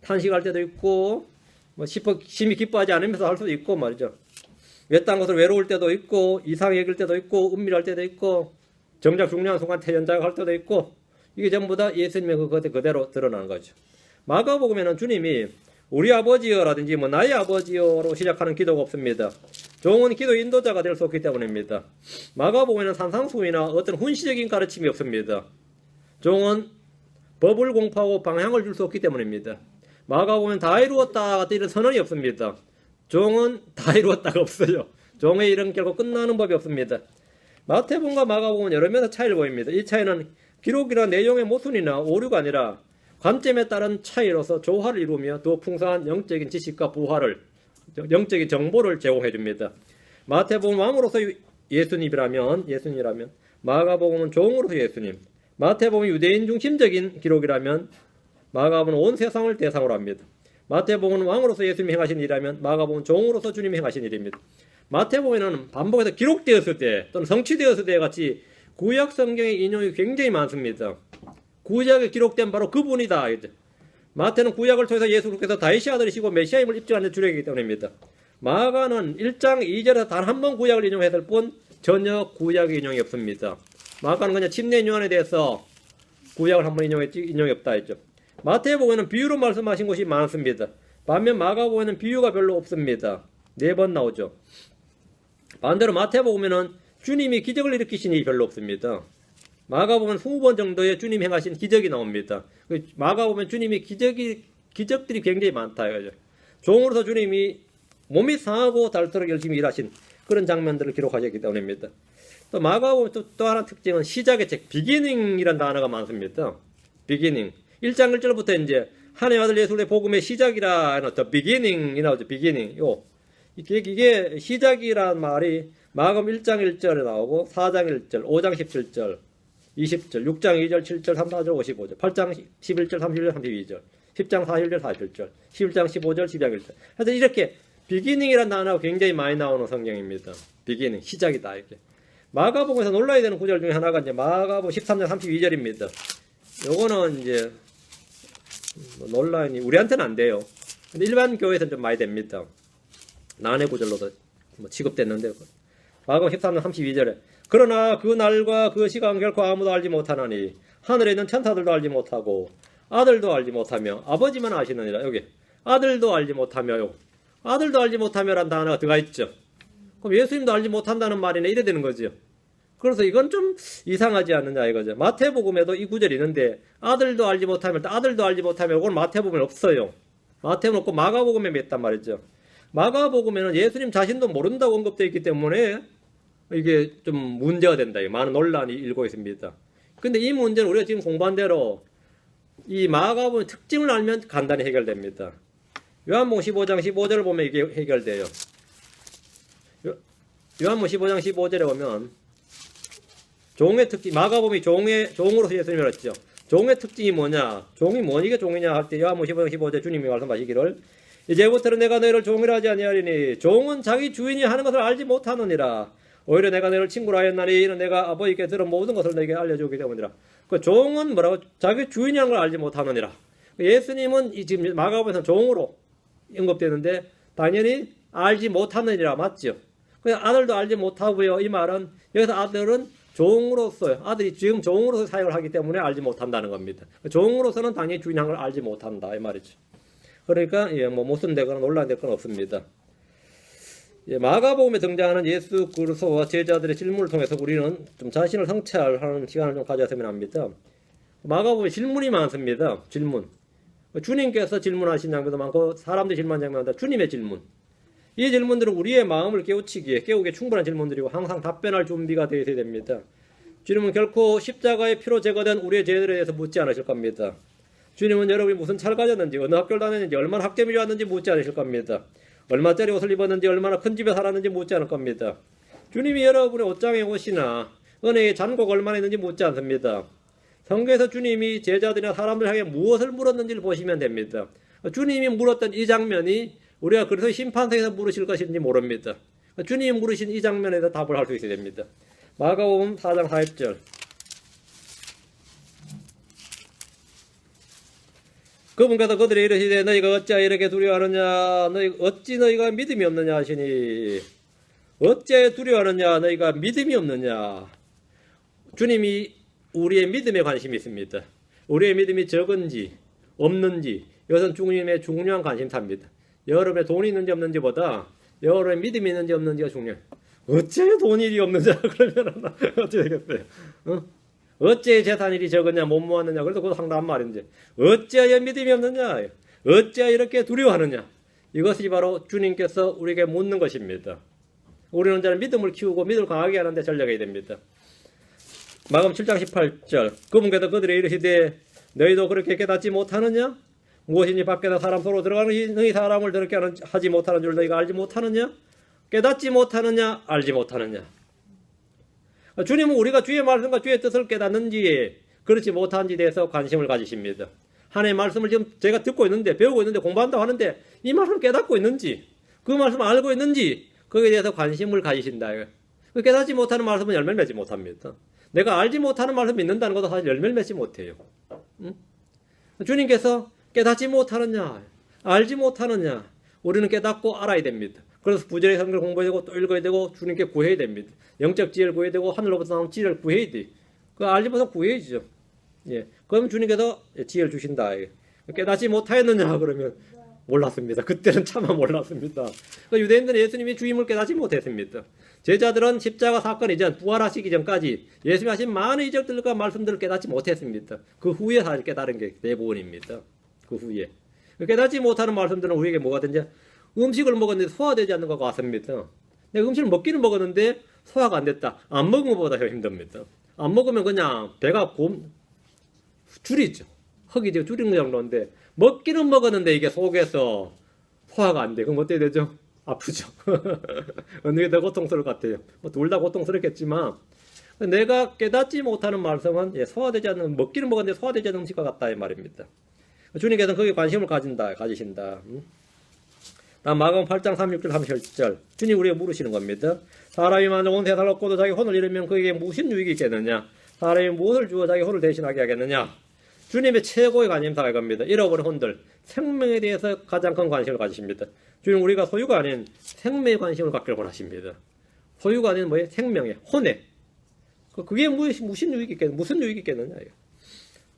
탄식할 때도 있고 뭐 심히 기뻐하지 않으면서 할 수도 있고 말이죠. 외딴 곳으로 외로울 때도 있고 이상히 여길 때도 있고 은밀할 때도 있고 정작 중요한 순간 태연자가 할 때도 있고 이게 전부 다 예수님의 그대로 드러나는 거죠. 마가복음에는 주님이 우리 아버지여라든지 뭐 나의 아버지여로 시작하는 기도가 없습니다. 종은 기도 인도자가 될 수 없기 때문입니다. 마가복음에는 산상수훈이나 어떤 훈시적인 가르침이 없습니다. 종은 법을 공포하고 방향을 줄 수 없기 때문입니다. 마가복음에는 다 이루었다 같은 이런 선언이 없습니다. 종은 다 이루었다가 없어요. 종의 일은 결국 끝나는 법이 없습니다. 마태복음과 마가복음은 여러 면에서 차이를 보입니다. 이 차이는 기록이나 내용의 모순이나 오류가 아니라 관점에 따른 차이로서 조화를 이루며 더 풍성한 영적인 지식과 부활을 영적인 정보를 제공해 줍니다. 마태복음은 왕으로서 예수님이라면 마가복음은 종으로서 예수님. 마태복음은 유대인 중심적인 기록이라면 마가복음은 온 세상을 대상으로 합니다. 마태복음은 왕으로서 예수님이 행하신 일이라면 마가복음은 종으로서 주님이 행하신 일입니다. 마태복음에는 반복해서 기록되었을 때 또는 성취되었을 때 같이 구약 성경의 인용이 굉장히 많습니다. 구약에 기록된 바로 그분이다. 마태는 구약을 통해서 예수께서 다윗의 아들이시고 메시아임을 입증하는 주력이기 때문입니다. 마가는 1장 2절에서 단 한 번 구약을 인용했을 뿐 전혀 구약의 인용이 없습니다. 마가는 그냥 침례 요한에 대해서 구약을 한 번 인용이 없다 했죠. 마태복음에는 비유로 말씀하신 것이 많습니다. 반면 마가복음에는 비유가 별로 없습니다. 4번 나오죠. 반대로 마태복음에는 주님이 기적을 일으키신 일이 별로 없습니다. 마가복음은 20번 정도의 주님이 행하신 기적이 나옵니다. 마가복음은 주님이 기적들이 굉장히 많다. 종으로서 주님이 몸이 상하고 닳도록 열심히 일하신 그런 장면들을 기록하셨기 때문입니다. 또 마가복음 또 하나 특징은 시작의 책, 비기닝이라는 단어가 많습니다. 비기닝. 1장 1절부터 이제 하나님의 아들 예수의 복음의 시작이라는 the beginning이 나오죠. beginning. 이게 시작이라는 말이 마가복음 1장 1절에 나오고 4장 1절, 5장 17절, 20절, 6장 2절, 7절, 3, 4절, 55절, 8장 11절, 31절, 32절, 10장 41절, 41절, 11장 15절, 12장 1절. 하여튼 이렇게 비기닝이라는 단어가 굉장히 많이 나오는 성경입니다. 비기닝, 시작이다 이렇게. 마가복음에서 놀라야 되는 구절 중에 하나가 이제 마가복음 13장 32절입니다. 요거는 이제 논란이 우리한테는 안 돼요. 근데 일반 교회에서는 좀 많이 됩니다. 난해 구절로도 취급됐는데 마가복음 13장 32절에 그러나 그 날과 그 시간 결코 아무도 알지 못하나니 하늘에 있는 천사들도 알지 못하고 아들도 알지 못하며 아버지만 아시느니라. 여기 아들도 알지 못하며요. 아들도 알지 못하며라는 단어가 들어가 있죠. 그럼 예수님도 알지 못한다는 말이네 이래 되는 거죠. 그래서 이건 좀 이상하지 않느냐 이거죠. 마태복음에도 이 구절이 있는데 아들도 알지 못하며 아들도 알지 못하며 이건 마태복음에 없어요. 마태복음 없고 마가복음에 있단 말이죠. 마가복음에는 예수님 자신도 모른다고 언급되어 있기 때문에 이게 좀 문제가 된다. 많은 논란이 일고 있습니다. 근데 이 문제는 우리가 지금 공부한 대로 이 마가복음의 특징을 알면 간단히 해결됩니다. 요한복음 15장 15절을 보면 이게 해결돼요. 요한복음 15장 15절에 보면 종의 특징, 마가복음이 종으로서 예수님을 했죠. 종의 특징이 뭐냐? 종이 뭐니게 종이냐 할 때 요한복음 15장 15절에 주님이 말씀하시기를 이제부터는 내가 너희를 종이라 하지 아니하리니 종은 자기 주인이 하는 것을 알지 못하느니라. 오히려 내가 너희를 친구라 하였나니 이는 내가 아버지께 들은 모든 것을 너에게 알려주기 때문이라. 그 종은 뭐라고? 자기 주인이 하는 걸 알지 못하느니라. 예수님은 지금 마가복음에서 종으로 언급되는데 당연히 알지 못하느니라 맞죠? 그냥 아들도 알지 못하고요. 이 말은 여기서 아들은 종으로서 아들이 지금 종으로서 사역을 하기 때문에 알지 못한다는 겁니다. 종으로서는 당연히 주인이 하는 걸 알지 못한다 이 말이죠. 그러니까 무슨 되거나 논란될 건 없습니다. 마가복음에 등장하는 예수 그리스도와 제자들의 질문을 통해서 우리는 좀 자신을 성찰하는 시간을 좀 가졌으면 합니다. 마가복음에 질문이 많습니다. 질문. 주님께서 질문하신 장면도 많고 사람들이 질문한 장면도 많다. 주님의 질문. 이 질문들은 우리의 마음을 깨우기에 충분한 질문들이고 항상 답변할 준비가 되어야 됩니다. 주님은 결코 십자가의 피로 제거된 우리의 죄들에 대해서 묻지 않으실 겁니다. 주님은 여러분이 무슨 차를 가졌는지, 어느 학교를 다녔는지, 얼마나 학점이 좋았는지 묻지 않으실 겁니다. 얼마짜리 옷을 입었는지, 얼마나 큰 집에 살았는지 묻지 않을 겁니다. 주님이 여러분의 옷장에 옷이나 은혜의 잔고가 얼마나 있는지 묻지 않습니다. 성경에서 주님이 제자들이나 사람들 향해 무엇을 물었는지를 보시면 됩니다. 주님이 물었던 이 장면이 우리가 그래서 심판석에서 물으실 것인지 모릅니다. 주님이 물으신 이 장면에서 답을 할 수 있어야 됩니다. 마가복음 4장 40절. 그분께서 그들이 이르시되 너희가 어찌하여 이렇게 두려워하느냐 어찌 너희가 믿음이 없느냐 하시니 어찌하여 두려워하느냐 너희가 믿음이 없느냐. 주님이 우리의 믿음에 관심이 있습니다. 우리의 믿음이 적은지 없는지 이것은 주님의 중요한 관심사입니다. 여러분의 돈이 있는지 없는지보다 여러분의 믿음이 있는지 없는지가 중요해요. 어째 돈일이 없느냐 그러면 어떻게 되겠어요? 어째 재산일이 적으냐 못 모았느냐 그래도 그것도 상당한 말인데 어찌하여 믿음이 없느냐 어찌하여 이렇게 두려워하느냐 이것이 바로 주님께서 우리에게 묻는 것입니다. 우리는 자는 믿음을 키우고 믿음을 강하게 하는 데 전력해야 됩니다. 마가복음 7장 18절 그분께서 그들의 이르시되 너희도 그렇게 깨닫지 못하느냐 무엇인지 밖에서 사람 서로 들어가는 너희 사람을 더럽게 하지 못하는 줄 너희가 알지 못하느냐 깨닫지 못하느냐 알지 못하느냐. 주님은 우리가 주의 말씀과 주의 뜻을 깨닫는지 그렇지 못한지에 대해서 관심을 가지십니다. 하나님의 말씀을 지금 제가 듣고 있는데 배우고 있는데 공부한다고 하는데 이 말씀을 깨닫고 있는지 그 말씀을 알고 있는지 거기에 대해서 관심을 가지신다. 깨닫지 못하는 말씀은 열매를 맺지 못합니다. 내가 알지 못하는 말씀을 믿는다는 것도 사실 열매를 맺지 못해요. 주님께서 깨닫지 못하느냐? 알지 못하느냐? 우리는 깨닫고 알아야 됩니다. 그래서 부절의 성경을 공부해야 되고 또 읽어야 되고 주님께 구해야 됩니다. 영적 지혜를 구해야 되고 하늘로부터 나온 지혜를 구해야 돼. 그 알지 못하면 구해야죠. 예. 그럼 주님께서 지혜를 주신다. 깨닫지 못하였느냐? 그러면 몰랐습니다. 그때는 차마 몰랐습니다. 그 유대인들은 예수님이 주임을 깨닫지 못했습니다. 제자들은 십자가 사건 이전 부활하시기 전까지 예수님이 하신 많은 이적들과 말씀들을 깨닫지 못했습니다. 그 후에 사실 깨달은 게 대부분입니다. 그 후에 깨닫지 못하는 말씀들은 우리에게 뭐가 되냐? 음식을 먹었는데 소화되지 않는 것과 같습니다. 내가 음식을 먹기는 먹었는데 소화가 안 됐다. 안 먹은 것보다 더 힘듭니다. 안 먹으면 그냥 배가 줄이죠. 흙이 줄이는 정도인데 먹기는 먹었는데 이게 속에서 소화가 안 돼. 그럼 어떻게 되죠? 아프죠. 어느 게 더 고통스러울 것 같아요. 둘 다 고통스럽겠지만 내가 깨닫지 못하는 말씀은 소화되지 않는 먹기는 먹었는데 소화되지 않는 음식과 같다 이 말입니다. 주님께서는 거기에 관심을 가지신다. 다음 마가복음 8장 36절 37절 주님 우리에게 물으시는 겁니다. 사람이 만약 온 세상을 얻고도 자기 혼을 잃으면 그에게 무슨 유익이 있겠느냐? 사람이 무엇을 주어 자기 혼을 대신하게 하겠느냐? 주님의 최고의 관심사가 이겁니다. 잃어버린 혼들, 생명에 대해서 가장 큰 관심을 가지십니다. 주님 우리가 소유가 아닌 생명에 관심을 갖기를 원하십니다. 소유가 아닌 뭐예요? 생명에, 혼에. 그게 무슨 유익이 있겠느냐? 무슨 유익이 있겠느냐?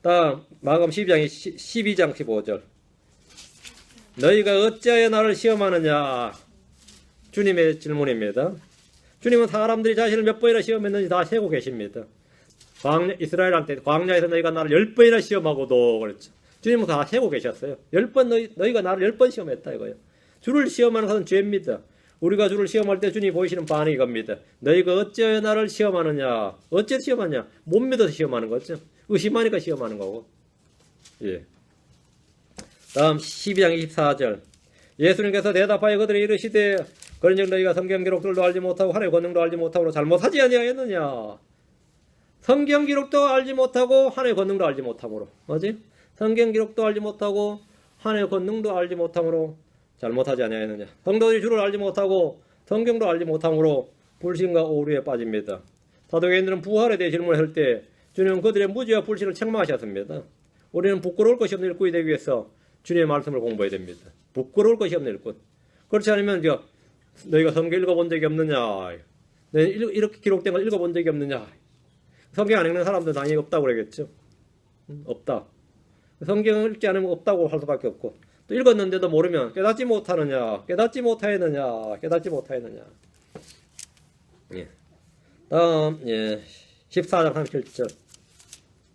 다음 마가복음 12장 15절 너희가 어찌하여 나를 시험하느냐? 주님의 질문입니다. 주님은 사람들이 자신을 몇 번이나 시험했는지 다 세고 계십니다. 이스라엘한테 광야에서 너희가 나를 10번이나 시험하고도 그랬죠. 주님은 다 세고 계셨어요. 10번 너희가 나를 10번 시험했다 이거예요. 주를 시험하는 것은 죄입니다. 우리가 주를 시험할 때 주님이 보이시는 반응이 이겁니다. 너희가 어찌하여 나를 시험하느냐? 어찌 시험하냐? 못 믿어서 시험하는 거죠. 의심하니까 시험하는 거고. 예. 다음 12장 24절 예수님께서 대답하여 그들이 이르시되 그런즉 너희가 성경 기록들도 알지 못하고 하나님의 권능도 알지 못하고 잘못하지 아니하였느냐? 성경 기록도 알지 못하고 하나님의 권능도 알지 못함으로 뭐지? 성경 기록도 알지 못하고 하나님의 권능도 알지 못함으로 잘못하지 아니하였느냐? 성도들이 주를 알지 못하고 성경도 알지 못함으로 불신과 오류에 빠집니다. 사도계인들은 부활에 대해 질문을 할 때 주님은 그들의 무지와 불신을 책망하셨습니다. 우리는 부끄러울 것이 없는 일꾼이 되기 위해서 주님의 말씀을 공부해야 됩니다. 부끄러울 것이 없는 일꾼. 그렇지 않으면 너희가 성경 읽어본 적이 없느냐? 너희 이렇게 기록된 걸 읽어본 적이 없느냐? 성경 안 읽는 사람들은 당연히 없다고 그러겠죠. 없다. 성경을 읽지 않으면 없다고 할 수밖에 없고 또 읽었는데도 모르면 깨닫지 못하느냐? 깨닫지 못하였느냐? 깨닫지 못하였느냐? 예. 다음 14장 37절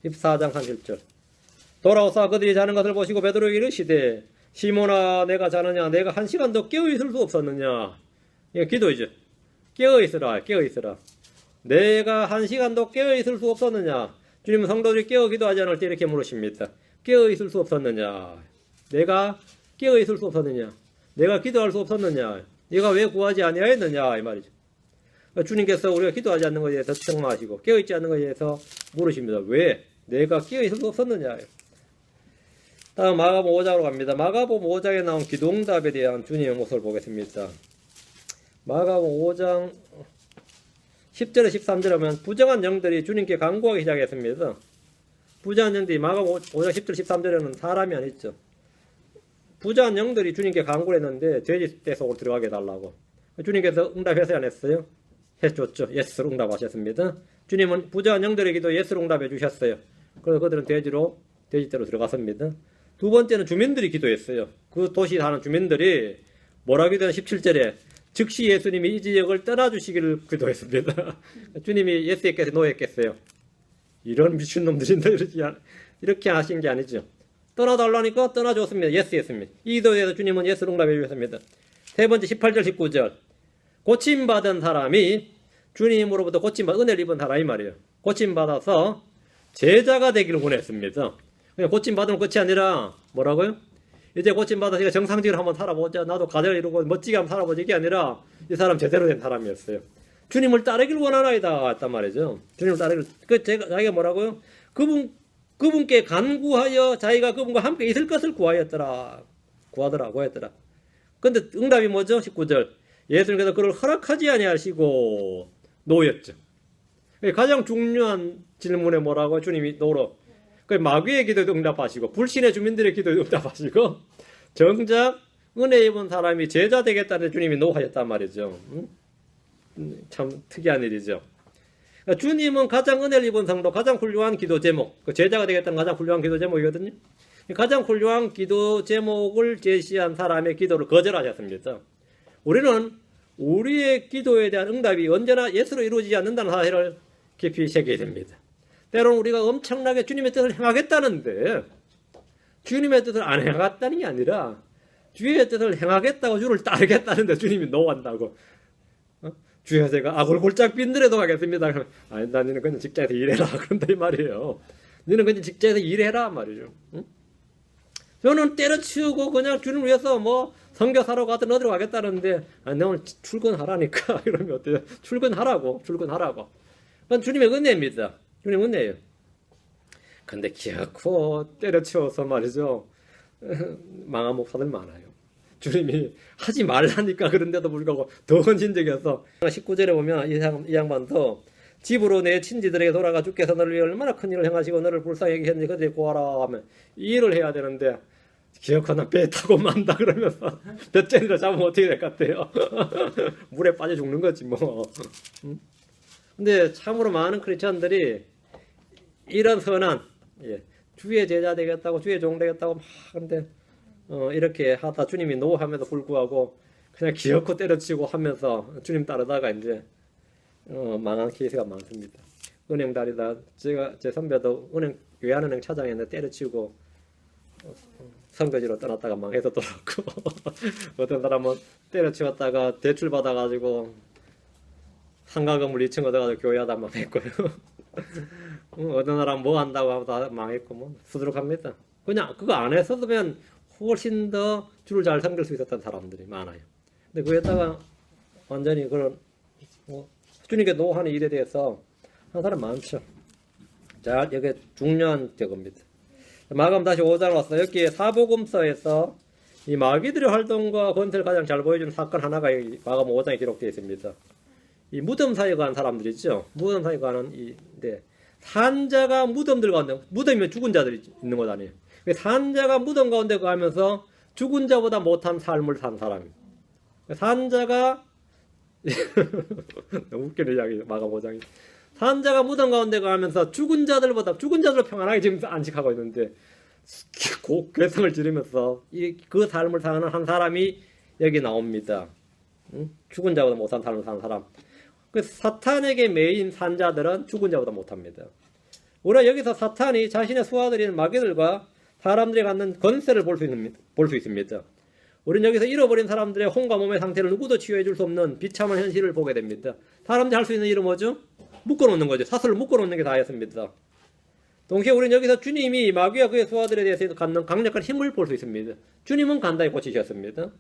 14장 37절 돌아오사 그들이 자는 것을 보시고 베드로에게 이르시되 시몬아 내가 자느냐? 내가 한 시간도 깨어있을 수 없었느냐? 이게 기도이죠. 깨어있으라 깨어있으라. 내가 한 시간도 깨어있을 수 없었느냐? 주님은 성도들이 깨어 기도하지 않을 때 이렇게 물으십니다. 깨어있을 수 없었느냐? 내가 깨어있을 수 없었느냐? 내가 기도할 수 없었느냐? 네가 왜 구하지 아니하였느냐? 이 말이죠. 주님께서 우리가 기도하지 않는 것에 대해서 책망하시고 깨어있지 않는 것에 대해서 물으십니다. 왜? 내가 깨어있을 수 없었느냐? 다음 마가복음 5장으로 갑니다. 마가복음 5장에 나온 기도응답에 대한 주님의 모습을 보겠습니다. 마가복음 5장 10절에 13절에 하면 부정한 영들이 주님께 간구하기 시작했습니다. 부정한 영들이 마가복음 5장 10절 13절에는 사람이 아니죠. 부정한 영들이 주님께 간구를 했는데 돼지 떼 속으로 들어가게 해달라고. 주님께서 응답했어요 안 했어요? 해줬죠. 예스로 응답하셨습니다. 주님은 부정한 영들에게도 예스로 응답해 주셨어요. 그래서 그들은 돼지떼로 들어갔습니다. 두 번째는 주민들이 기도했어요. 그 도시 사는 주민들이 뭐라 기도한 17절에 즉시 예수님이 이 지역을 떠나주시기를 기도했습니다. 주님이 예수님께서 노했겠어요. 이런 미친놈들인데 이렇게 하신 게 아니죠. 떠나달라니까 떠나줬습니다. 예스 했습니다. 이 기도에서 주님은 예스로 응답해 주셨습니다. 세 번째 18절 19절 고침받은 사람이 주님으로부터 고침받은 은혜를 입은 사람이 말이에요. 고침받아서 제자가 되기를 원했습니다. 고침받으면 끝이 아니라 뭐라고요? 이제 고침받아서 제가 정상적으로 한번 살아보자. 나도 가정을 이루고 멋지게 한번 살아보자. 이게 아니라 이 사람 제대로 된 사람이었어요. 주님을 따르기를 원하나이다 했단 말이죠. 주님을 따르기를. 자기가 뭐라고요? 그분께 간구하여 자기가 그분과 함께 있을 것을 구하였더라. 구하였더라. 근데 응답이 뭐죠? 19절. 예수님께서 그를 허락하지 아니하시고 노였죠. 가장 중요한 질문에 뭐라고 주님이 노로. 그 마귀의 기도도 응답하시고 불신의 주민들의 기도도 응답하시고 정작 은혜 입은 사람이 제자 되겠다는 주님이 노하셨단 말이죠. 참 특이한 일이죠. 그러니까 주님은 가장 은혜를 입은 성도, 가장 훌륭한 기도 제목, 그 제자가 되겠다는 가장 훌륭한 기도 제목이거든요. 가장 훌륭한 기도 제목을 제시한 사람의 기도를 거절하셨습니다. 우리는 우리의 기도에 대한 응답이 언제나 예수로 이루어지지 않는다는 사실을 깊이 새겨야 됩니다. 때로는 우리가 엄청나게 주님의 뜻을 행하겠다는데 주님의 뜻을 안 행하겠다는 게 아니라 주의 뜻을 행하겠다고 주를 따르겠다는데 주님이 노한다고. 주여 제가 골골짝 빈들에도 가겠습니다. 그러면 아니 너는 그냥 직장에서 일해라 그런다 이 말이에요. 너는 그냥 직장에서 일해라 말이죠. 응? 저는 때려치우고 그냥 주님을 위해서 뭐 선교사로 가든 어디로 가겠다는데 아니 내 오늘 출근하라니까 이러면 어때요? 출근하라고. 그건 주님의 은혜입니다. 주님의 은혜예요. 근데 기어코 때려치워서 말이죠. 망한 목사들 많아요. 주님이 하지 말라니까 그런데도 불구하고 더 헌신적이어서 19절에 보면 이 양반도 집으로 내 친지들에게 돌아가 주께서 너를 위해 얼마나 큰 일을 행하시고 너를 불쌍히 여기셨는지 그들이 구하라 하면 이 일을 해야 되는데 기억하나 배 타고 만다 그러면서 뱃쟁이를 잡으면 어떻게 될 것 같아요? 물에 빠져 죽는 거지 뭐. 근데 참으로 많은 크리스천들이 이런 선한 주의 제자 되겠다고 주의 종 되겠다고 막 근데 이렇게 하다 주님이 노하면서 불구하고 그냥 기어코 때려치고 하면서 주님 따르다가 이제 망한 케이스가 많습니다. 은행다리다 제 선배도 외환은행 차장이었는데 때려치고 선거지로 떠났다가 망해서 돌아왔고 어떤 사람은 때려치웠다가 대출 받아가지고 상가 건물 2층 얻어가지고 교회하다 망했고요. 어떤 사람 뭐 한다고 하고 다 망했고 뭐 수두룩합니다. 그냥 그거 안 했었으면 훨씬 더 주를 잘 섬길 수 있었던 사람들이 많아요. 근데 거기에다가 완전히 그런 주님께 노하는 일에 대해서 한 사람 많죠. 자, 여기 중요한 저겁니다. 마감 다시 5장 왔어요. 여기에 사복음서에서 이 마귀들의 활동과 권세를 가장 잘 보여준 사건 하나가 마감 5장에 기록되어 있습니다. 이 무덤 사이에 가는 사람들 있죠. 무덤 사이에 가는 산자가 무덤들 가운데, 무덤이면 죽은 자들이 있는 것 아니에요. 산자가 무덤 가운데 가면서 죽은 자보다 못한 삶을 산 사람이에요. 산자가 너무 웃기는 이야기예요. 마감 5장이. 산자가 무덤 가운데 가면서 죽은 자들보다 죽은 자들 평안하게 지금 안식하고 있는데 괴성을 지르면서 그 삶을 사는 한 사람이 여기 나옵니다. 죽은 자보다 못한 삶을 사는 사람. 그 사탄에게 매인 산자들은 죽은 자보다 못합니다. 우리가 여기서 사탄이 자신의 수하들인 마귀들과 사람들이 갖는 권세를 볼 수 있습니다. 우리는 여기서 잃어버린 사람들의 혼과 몸의 상태를 누구도 치유해 줄 수 없는 비참한 현실을 보게 됩니다. 사람들이 할 수 있는 일은 뭐죠? 묶어놓는 거죠. 사슬을 묶어놓는 게 다였습니다. 동시에 우리는 여기서 주님이 마귀와 그의 수하들에 대해서 갖는 강력한 힘을 볼 수 있습니다. 주님은 간단히 고치셨습니다.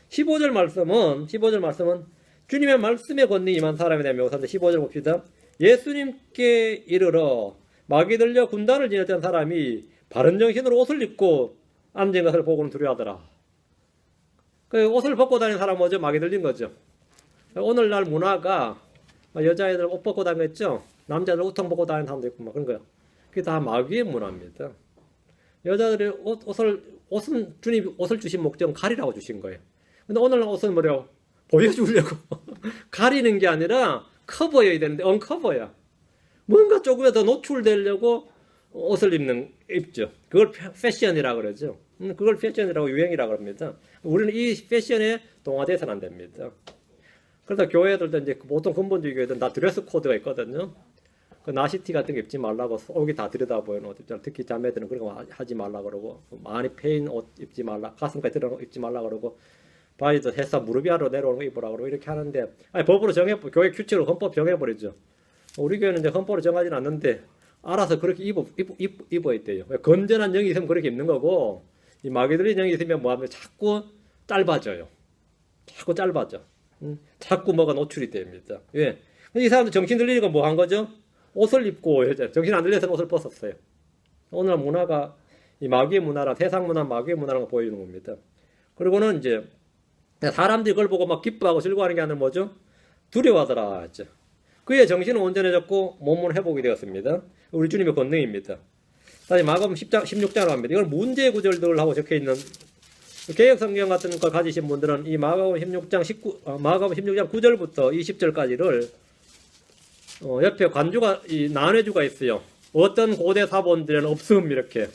15절 말씀은 주님의 말씀의 권능이 임한 사람에 대한 묘사인데 15절 봅시다. 예수님께 이르러 마귀 들려 군단을 지냈던 사람이 바른 정신으로 옷을 입고 앉은 것을 보고는 두려워하더라. 그 옷을 벗고 다니는 사람은 뭐죠? 마귀 들린 거죠. 오늘날 문화가 여자애들 옷 벗고 다니겠죠? 남자들 옷통 벗고 다니는 사람도 있고 막 그런 거예요. 그게 다 마귀의 문화입니다. 여자들이 옷은 주님이 옷을 주신 목적은 가리라고 주신 거예요. 근데 오늘날 옷은 뭐래요? 보여주려고 가리는 게 아니라 커버여야 되는데 언커버야. 뭔가 조금이라도 더 노출되려고 옷을 입죠. 그걸 패션이라고 그러죠. 그걸 패션이라고 유행이라고 합니다. 우리는 이 패션에 동화돼서는 안 됩니다. 그래서 교회들도 이제 보통 근본주의 교회들은 다 드레스 코드가 있거든요. 그 나시티 같은 거 입지 말라고 속이 다 들여다보이는 옷 입잖아요. 특히 자매들은 그런 거 하지 말라 그러고 많이 패인 옷 입지 말라, 가슴까지 드러난 옷 입지 말라 그러고 바지도 해서 무릎 위로 내려오는 거 입으라 그러고 이렇게 하는데 법으로 교회 규칙으로 헌법 정해버리죠. 우리 교회는 이제 헌법으로 정하지는 않는데 알아서 그렇게 입어야 돼요. 건전한 영이 있으면 그렇게 입는 거고 이 마귀들이 영이 있으면 뭐하면 자꾸 짧아져요. 자꾸 뭐가 노출이 됩니다. 왜? 이 사람들 정신 들리니까 뭐 한 거죠? 옷을 입고 정신 안 들려서 옷을 벗었어요. 오늘 문화가 이 마귀의 문화라 세상 문화 마귀의 문화라는 거 보여주는 겁니다. 그리고는 이제 사람들이 그걸 보고 막 기뻐하고 즐거워하는 게 아니라 뭐죠? 두려워하더라 했죠. 그의 정신은 온전해졌고 몸은 회복이 되었습니다. 우리 주님의 권능입니다. 다시 마가복음 10장, 16장으로 갑니다. 이건 문제 구절들하고 적혀 있는 개혁 성경 같은 걸 가지신 분들은 이 마가복음 16장 마가복음 16장 9절부터 20절까지를 옆에 관주가 난회주가 있어요. 어떤 고대 사본들에는 없음 이렇게.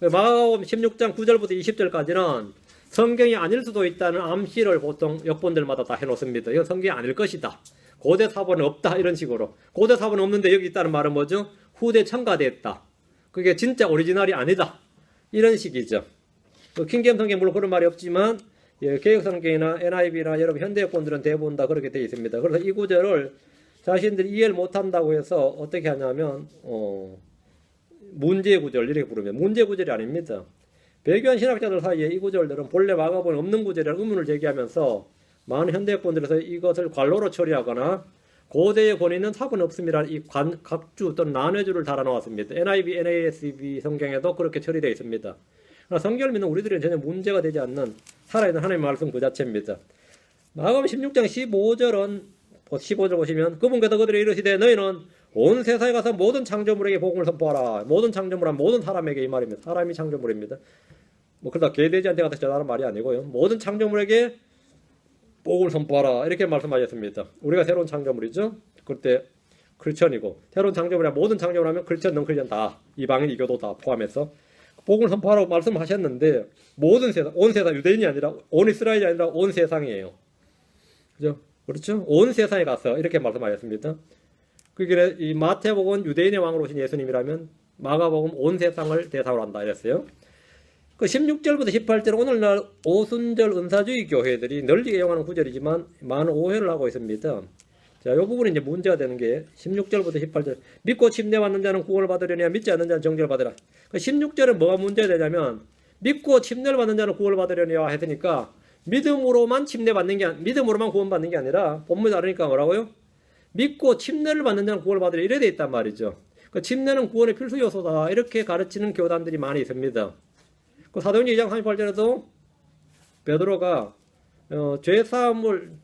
마가복음 16장 9절부터 20절까지는 성경이 아닐 수도 있다는 암시를 보통 역본들마다 다 해놓습니다. 이건 성경이 아닐 것이다. 고대 사본은 없다 이런 식으로. 고대 사본은 없는데 여기 있다는 말은 뭐죠? 후대 첨가됐다. 그게 진짜 오리지널이 아니다. 이런 식이죠. 킹제임스 성경 물론 그런 말이 없지만 개혁 성경이나 NIV나 여러분 현대 역본들은 대부분 다 그렇게 되어 있습니다. 그래서 이 구절을 자신들이 이해를 못한다고 해서 어떻게 하냐면 문제 구절 이렇게 부르면 문제 구절이 아닙니다. 배교한 신학자들 사이에 이 구절들은 본래 마가복음에 없는 구절이라는 의문을 제기하면서 많은 현대 역본들에서 이것을 관로로 처리하거나 고대의 권위는 사본 없음이라는 이 각주 또는 난회주를 달아놓았습니다. NIV, NASB 성경에도 그렇게 처리되어 있습니다. 그러나 성경을 믿는 우리들은 전혀 문제가 되지 않는 살아있는 하나님의 말씀 그 자체입니다. 마가복음 16장 15절 보시면 그분께서 그들에게 이르시되 너희는 온 세상에 가서 모든 창조물에게 복음을 선포하라. 모든 창조물은 모든 사람에게 이 말입니다. 사람이 창조물입니다. 그러다 개돼지한테 가서 전하는 말이 아니고요. 모든 창조물에게 복음을 선포하라 이렇게 말씀하셨습니다. 우리가 새로운 창조물이죠. 그때 크리스천이고 새로운 창조물이야 모든 창조물 하면 크리스천, 넌크리스천 다 이방인, 이교도 다 포함해서 복음을 선포하라고 말씀하셨는데 모든 세상, 온 세상 유대인이 아니라 온 이스라엘이 아니라 온 세상이에요. 그죠? 그렇죠? 온 세상에 가서 이렇게 말씀하셨습니다. 그게 이 마태복음 유대인의 왕으로 오신 예수님이라면 마가복음 온 세상을 대상으로 한다 이랬어요. 그 16절부터 18절 오늘날 오순절 은사주의 교회들이 널리 애용하는 구절이지만 많은 오해를 하고 있습니다. 자, 이 부분이 이제 문제가 되는 게 16절부터 18절 믿고 침례받는 자는 구원을 받으려냐 믿지 않는 자는 정죄를 받으라. 그 16절은 뭐가 문제가 되냐면 믿고 침례를 받는 자는 구원을 받으려냐 했으니까 믿음으로만 침례받는 게 믿음으로만 구원받는 게 아니라 본문에 다르니까 뭐라고요? 믿고 침례를 받는 자는 구원을 받으려 이래 돼 있단 말이죠. 그 침례는 구원의 필수 요소다 이렇게 가르치는 교단들이 많이 있습니다. 그 사도행전 2장 38절에도 베드로가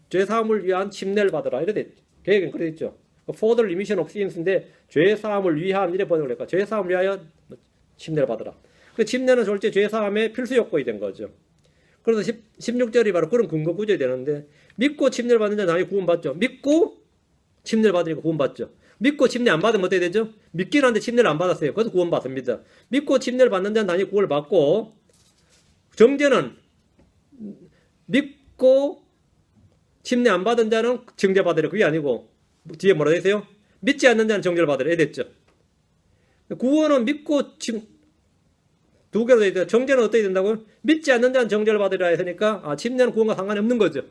죄사함을 위한 침례를 받으라 이래 돼 있죠. 계획은 그래 있죠. For the remission of sins인데 죄사함을 위한 이래 번역을 했고 죄사함을 위하여 침례를 받으라. 그 침례는 졸제 죄사함의 필수 요건이 된 거죠. 그래서 16절이 바로 그런 근거 구절이 되는데 믿고 침례를 받는 자는 당연히 구원받죠. 믿고 침례를 받으니까 구원받죠. 믿고 침례 안 받으면 어떻게 되죠? 믿기는 한데 침례를 안 받았어요. 그래서 구원받습니다. 믿고 침례를 받는 자는 당연히 구원을 받고 정죄는 믿고 침례 안 받은 자는 정죄받으려 그게 아니고 뒤에 뭐라 되세요? 믿지 않는 자는 정죄를 받으려 이래 됐죠. 구원은 믿고 두 개로 되어 있어요. 정죄는 어떻게 된다고요? 믿지 않는 자는 정죄를 받으리라 했으니까 침례는 구원과 상관이 없는 거죠.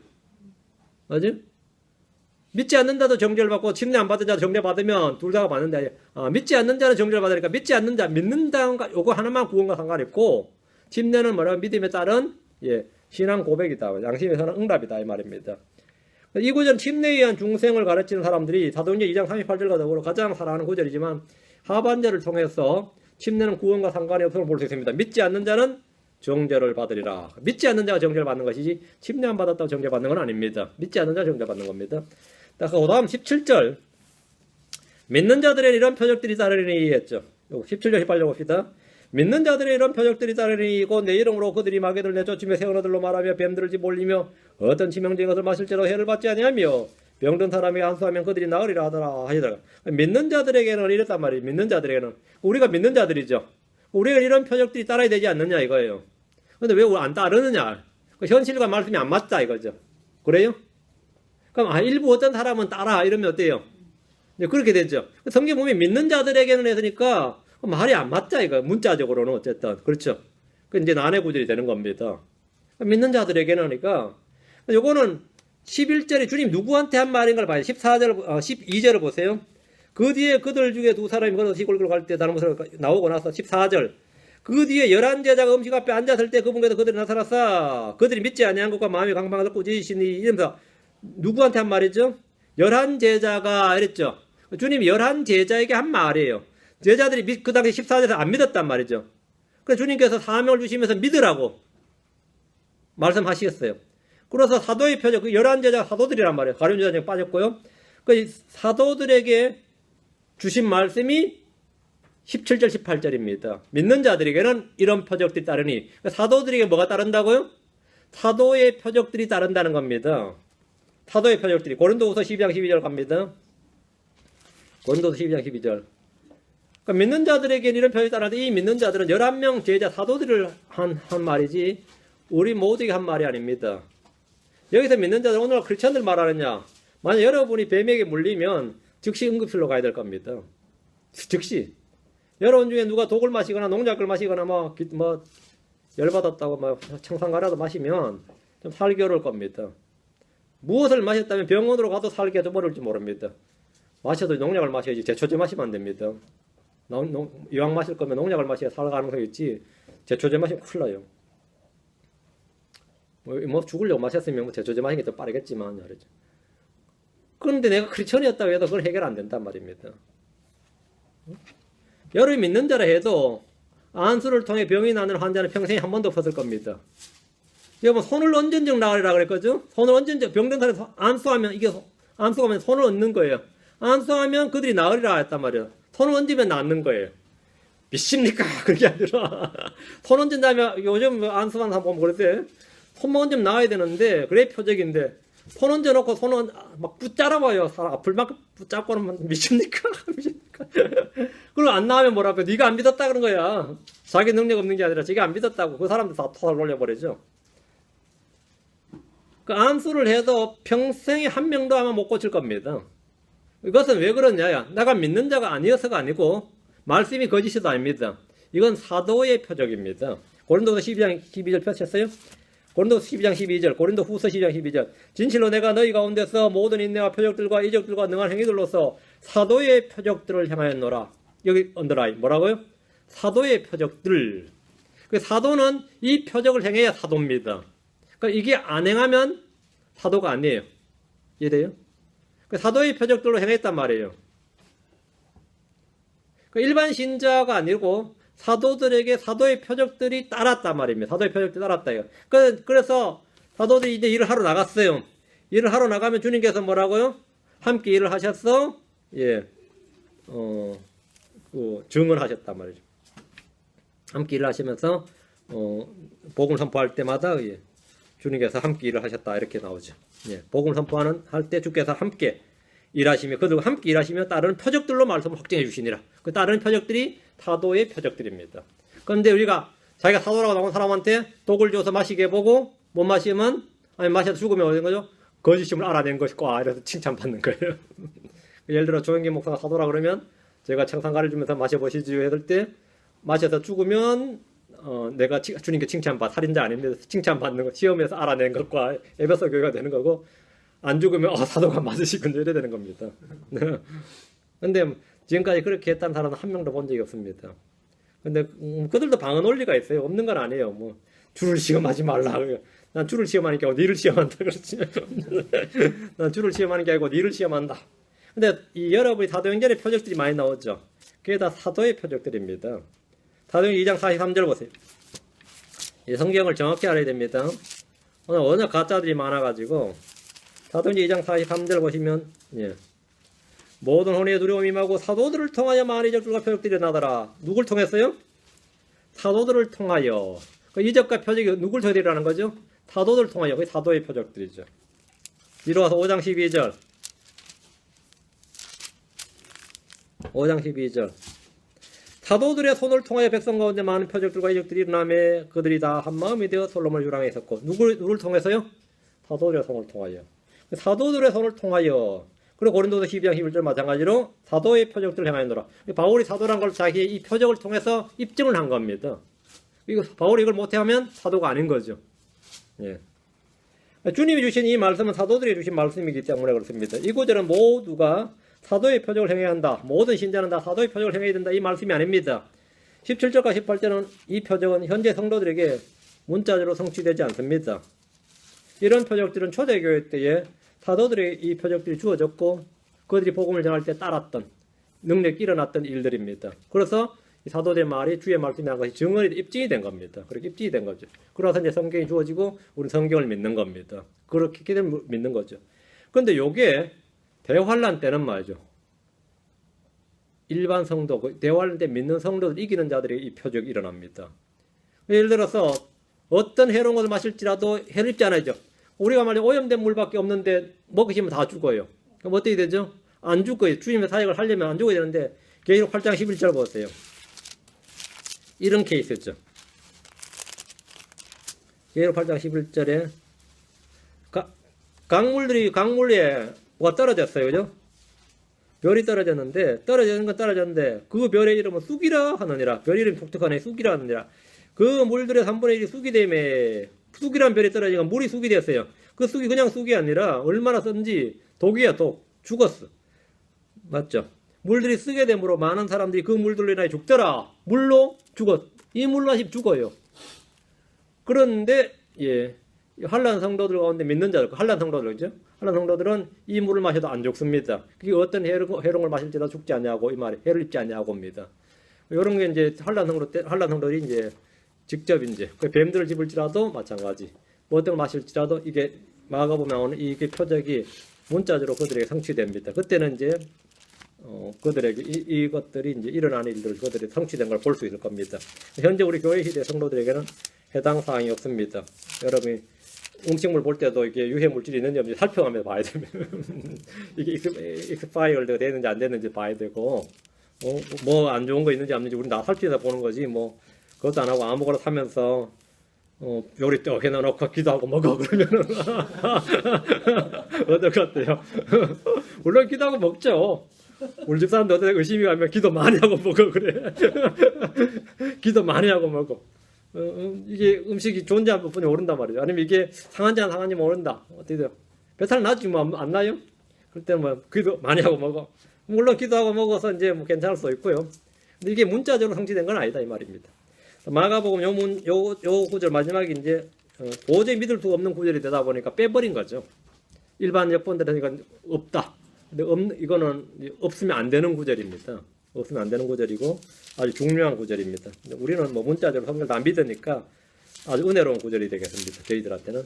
맞지? 믿지 않는 자도 정죄를 받고 침례 안 받은 자도 정죄 받으면 둘 다가 받는데 믿지 않는 자는 정죄를 받으니까 믿지 않는 자, 믿는다 요거 하나만 구원과 상관이 없고 침례는 뭐라고 믿음에 따른 신앙 고백이다. 양심에서는 응답이다 이 말입니다. 이 구절은 침례에 의한 중생을 가르치는 사람들이 사도행전 2장 38절과 더불어 가장 사랑하는 구절이지만 하반절을 통해서 침례는 구원과 상관이 없음을 볼 수 있습니다. 믿지 않는 자는 정죄를 받으리라. 믿지 않는 자가 정죄를 받는 것이지 침례 안 받았다고 정죄받는 건 아닙니다. 믿지 않는 자가 정죄받는 겁니다. 그 다음 17절 믿는 자들의 이런 표적들이 따르리니 했죠. 17절 18절 봅시다. 믿는 자들의 이런 표적들이 따르리니 곧 내 이름으로 그들이 마귀를 내쫓으며 새언어들로 말하며 뱀들을 집몰리며 어떤 치명적인 것을 마실지로 해를 받지 아니하며 병든 사람에게 안수하면 그들이 나으리라 하더라 하시더라. 믿는 자들에게는 이랬단 말이에요. 믿는 자들에게는 우리가 믿는 자들이죠. 우리가 이런 표적들이 따라야 되지 않느냐 이거예요. 근데 왜 안 따르느냐? 현실과 말씀이 안 맞다 이거죠. 그래요? 그럼 일부 어떤 사람은 따라 이러면 어때요? 그렇게 되죠. 성경 보면 믿는 자들에게는 했으니까 말이 안 맞다 이거. 문자적으로는 어쨌든 그렇죠. 그 이제 난해 구절이 되는 겁니다. 믿는 자들에게는 하니까 요거는 11절에 주님 누구한테 한 말인가를 봐요. 12절을 보세요. 그 뒤에 그들 중에 두 사람이 걸어서 시골로 갈 때 다른 곳으로 나오고 나서 14절 그 뒤에 11제자가 음식 앞에 앉았을 때 그분께서 그들이 나타났어. 그들이 믿지 아니한 것과 마음이 강박하다 꾸짖으시니 이러면서 누구한테 한 말이죠? 11제자가 이랬죠. 주님이 11제자에게 한 말이에요. 제자들이 그 당시 14절에서 안 믿었단 말이죠. 그래서 주님께서 사명을 주시면서 믿으라고 말씀하시겠어요. 그래서 사도의 표적, 그 11제자가 사도들이란 말이에요. 가룟 유다 중에 빠졌고요. 그 사도들에게 주신 말씀이 17절 18절입니다. 믿는 자들에게는 이런 표적들이 따르니, 사도들에게 뭐가 따른다고요? 사도의 표적들이 따른다는 겁니다. 사도의 표적들이. 고린도후서 12장 12절 갑니다. 고린도후서 12장 12절. 그러니까 믿는 자들에게는 이런 표적이 따르는데, 이 믿는 자들은 11명 제자 사도들을 한 말이지 우리 모두에게 한 말이 아닙니다. 여기서 믿는 자들, 오늘 크리스천들 말하느냐, 만약 여러분이 뱀에게 물리면 즉시 응급실로 가야 될 겁니다. 즉시. 여러분 중에 누가 독을 마시거나 농약을 마시거나 뭐 열받았다고 막 청산가라도 마시면 좀 살기 어려울 겁니다. 무엇을 마셨다면 병원으로 가도 살기가 좀 어려울지 모릅니다. 마셔도 농약을 마셔야지 제초제 마시면 안 됩니다. 이왕 마실 거면 농약을 마셔야 살 가능성이 있지 제초제 마시면 큰일 나요. 뭐 죽으려고 마셨으면 뭐 제초제 마시는 게 더 빠르겠지만 그렇죠. 그런데 내가 크리스천이었다고 해도 그걸 해결 안 된단 말입니다. 여러분이 믿는 자라 해도 안수를 통해 병이 나는 환자는 평생에 한 번도 없었을 겁니다. 여러분 손을 얹은적 나으리라 그랬거죠? 손을 얹은적 병든 사람이 안수하면 이게 안수하면 손을 얹는 거예요. 안수하면 그들이 나으리라 했단 말이에요. 손을 얹으면 낫는 거예요. 믿습니까? 그게 아니라 손 얹은 다음에 요즘 안수하는 사람 보면 그러세요. 손만 얹으면 나아야 되는데 그래 표적인데 손 얹어놓고 손은 막 붙잡아요. 사람 아플 만큼 붙잡고는 미칩니까? 미칩니까? 그걸 안 나오면 뭐라고? 네가 안 믿었다 그런 거야. 자기 능력 없는 게 아니라 자기가 안 믿었다고 그 사람들 다 토살 올려버리죠. 그 안수를 해도 평생에 한 명도 아마 못 고칠 겁니다. 이것은 왜 그러냐? 내가 믿는 자가 아니어서가 아니고 말씀이 거짓이도 아닙니다. 이건 사도의 표적입니다. 고린도서 12장 12절 펴셨어요? 고린도서 12장 12절, 고린도 후서 12장 12절. 진실로 내가 너희 가운데서 모든 인내와 표적들과 이적들과 능한 행위들로서 사도의 표적들을 행하였노라. 여기 언더라인 뭐라고요? 사도의 표적들. 그 사도는 이 표적을 행해야 사도입니다. 그러니까 이게 안 행하면 사도가 아니에요. 이해돼요? 그 사도의 표적들로 행했단 말이에요. 그 일반 신자가 아니고 사도들에게 사도의 표적들이 따랐단 말입니다. 사도의 표적들이 따랐다. 그래서 사도들이 이제 일을 하러 나갔어요. 일을 하러 나가면 주님께서 뭐라고요? 함께 일을 하셨어? 예. 증언하셨단 말이죠. 함께 일을 하시면서, 복음을 선포할 때마다, 예. 주님께서 함께 일을 하셨다. 이렇게 나오죠. 예. 복음을 선포하는, 할 때 주께서 함께 일하시며, 그들과 함께 일하시며, 다른 표적들로 말씀을 확증해 주시니라. 그 다른 표적들이 사도의 표적들입니다. 그런데 우리가 자기가 사도라고 나온 사람한테 독을 줘서 마시게 해보고 못 마시면 아니 마셔도 죽으면 어떤 거죠? 거짓임을 알아낸 것이고 이래서 칭찬받는 거예요. 예를 들어 조영기 목사가 사도라 그러면 제가 청산가를 주면서 마셔보시죠 했을 때 마셔서 죽으면 내가 주님께 칭찬받 살인자 아닙니다. 칭찬받는 거 시험에서 알아낸 것과 에베소 교회가 되는 거고 안 죽으면 사도가 맞으시군요 이래 되는 겁니다. 근데 지금까지 그렇게 했다는 사람은 한 명도 본 적이 없습니다. 근데 그들도 방언 원리가 있어요. 없는 건 아니에요. 뭐 줄을 시험하지 말라. 난 줄을 시험하는 게 아니고 니를 시험한다. 그렇지. 난 줄을 시험하는 게 아니고 니를 시험한다. 근데 이 여러분이 사도행전의 표적들이 많이 나오죠. 그게 다 사도의 표적들입니다. 사도행전 2장 43절 보세요. 이 성경을 정확히 알아야 됩니다. 오늘 워낙 가짜들이 많아가지고 사도행전 2장 43절 보시면 예. 모든 혼의 두려움이 임하고 사도들을 통하여 많은 이적들과 표적들이 나더라. 누굴 통했어요? 사도들을 통하여. 그 이적과 표적이 누굴 통해 일어나는 거죠? 사도들을 통하여. 그게 사도의 표적들이죠. 이로와서 5장 12절. 5장 12절. 사도들의 손을 통하여 백성 가운데 많은 표적들과 이적들이 일어나며 그들이 다 한마음이 되어 솔로몬을 유랑에 있었고 누굴 통해서요? 사도들의 손을 통하여. 사도들의 손을 통하여. 그리고 고린도서 12장 11절 마찬가지로 사도의 표적들을 행하였노라. 바울이 사도란 걸 자기의 이 표적을 통해서 입증을 한 겁니다. 바울이 이걸 못하면 사도가 아닌 거죠. 예. 주님이 주신 이 말씀은 사도들이 주신 말씀이기 때문에 그렇습니다. 이 구절은 모두가 사도의 표적을 행해야 한다. 모든 신자는 다 사도의 표적을 행해야 된다. 이 말씀이 아닙니다. 17절과 18절은 이 표적은 현재 성도들에게 문자적으로 성취되지 않습니다. 이런 표적들은 초대교회 때에 사도들의 이 표적들이 주어졌고 그들이 복음을 전할 때 따랐던 능력이 일어났던 일들입니다. 그래서 이 사도들의 말이 주의 말씀이 한 것이 증언이 입증이 된 겁니다. 그렇게 입증이 된 거죠. 그래서 이제 성경이 주어지고 우리 성경을 믿는 겁니다. 그렇게 되면 믿는 거죠. 그런데 요게 대환란 때는 말이죠. 일반 성도, 대화할 때 믿는 성도들 이기는 자들이 이 표적이 일어납니다. 예를 들어서 어떤 해로운 것을 마실지라도 해를 입지 않아야죠. 우리가 만약 오염된 물밖에 없는데 먹으시면 다 죽어요. 그럼 어떻게 되죠? 안 죽어요. 주님의 사역을 하려면 안 죽어야 되는데 계시록 8장 11절 보세요. 이런 케이스죠. 계시록 8장 11절에 강물에 뭐가 떨어졌어요. 그죠? 별이 떨어졌는데 떨어지는 건 떨어졌는데 그 별의 이름은 쑥이라 하느니라. 별 이름이 독특하네. 쑥이라 하느니라. 그 물들의 3분의 1이 쑥이 되매 쑥이란 별이 떨어지니까 물이 쑥이 됐어요. 그 쑥이 그냥 쑥이 아니라 얼마나 쓴지 독이야. 독. 죽었어. 맞죠? 물들이 쓰게 됨으로 많은 사람들이 그 물들로 인하여 죽더라. 물로 죽었. 이 물 마시면 죽어요. 그런데 한란 성도들 가운데 믿는 자들, 한란 성도들이죠. 한란 성도들은 이 물을 마셔도 안 죽습니다. 그게 어떤 해로운 걸 마실지라도 죽지 않냐고 이 말이 해를 입지 않냐고입니다. 이런 게 이제 한란 성도들이 이제 직접 이제 그 뱀들을 집을지라도 마찬가지. 뭐 어떤 걸 마실지라도 이게 마가복음 나오는 이게 표적이 문자적으로 그들에게 성취됩니다. 그때는 이제 그들에게 이것들이 이제 일어나는 일들 그들이 성취된 걸 볼 수 있을 겁니다. 현재 우리 교회 시대 성도들에게는 해당 사항이 없습니다. 여러분이 음식물 볼 때도 이게 유해 물질이 있는지 없는지 살펴가면서 봐야 됩니다. 이게 익스파이어드 되는지 안 되는지 봐야 되고, 뭐 안 좋은 거 있는지 없는지 우리 나 살피다 보는 거지, 뭐 그것도 안 하고 아무거나 사면서 요리 떡 해놔놓고 기도하고 먹어 그러면은 어떨 것 같아요? 물론 기도하고 먹죠. 우리 집 사람들 어떻게 의심이 가면 기도 많이 하고 먹어 그래. 기도 많이 하고 먹어. 이게 음식이 좋은지 안 좋은지 모른단 말이죠. 아니면 이게 상한지 안 상한지 모른다. 어떻게 돼요? 배탈 나지 뭐 안 나요? 그럴 때는 뭐 기도 많이 하고 먹어. 물론 기도하고 먹어서 이제 뭐 괜찮을 수 있고요. 근데 이게 문자적으로 성취된 건 아니다 이 말입니다. 마가복음 요 구절 마지막에 이제 도저히 믿을 수 없는 구절이 되다 보니까 빼버린 거죠. 일반 역본들은 이건 없다. 근데 이거는 없으면 안 되는 구절입니다. 없으면 안 되는 구절이고 아주 중요한 구절입니다. 우리는 뭐 문자적으로 성경을 안 믿으니까 아주 은혜로운 구절이 되겠습니다. 저희들한테는.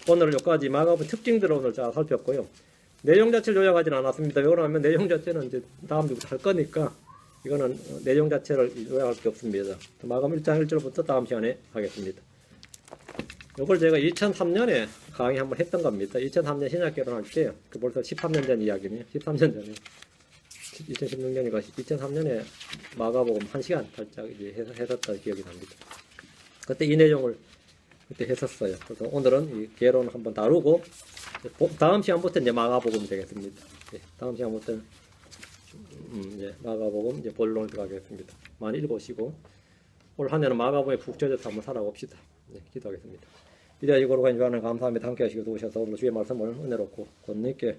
오늘 여기까지 마가복음 특징들을 오늘 잘 살폈고요. 내용 자체를 요약하지는 않았습니다. 왜 그러냐면 내용 자체는 이제 다음 주부터 할 거니까 이거는 내용 자체를 요약할 게 없습니다. 마가복음 1장 1절부터 다음 시간에 하겠습니다. 이걸 제가 2003년에 강의 한번 했던 겁니다. 2003년 신약 결혼할 때 벌써 13년 전 이야기네요. 13년 전에 2016년이가 2003년에 마가복음 1시간 살짝 이제 했었던 기억이 납니다. 그때 이 내용을 그때 했었어요. 그래서 오늘은 이 개론을 한번 다루고 다음 시간부터 이제 마가복음이 되겠습니다. 다음 시간부터 이제 마가복음 이제 본론을 들어가겠습니다. 많이 읽으시고 올 한 해는 마가복음에 푹 젖어서 한번 살아봅시다. 기도하겠습니다. 이대식으로 간주하는 감사합니다. 함께 하시고 도우셔서 오늘 주의 말씀을 은혜롭고 권능 있게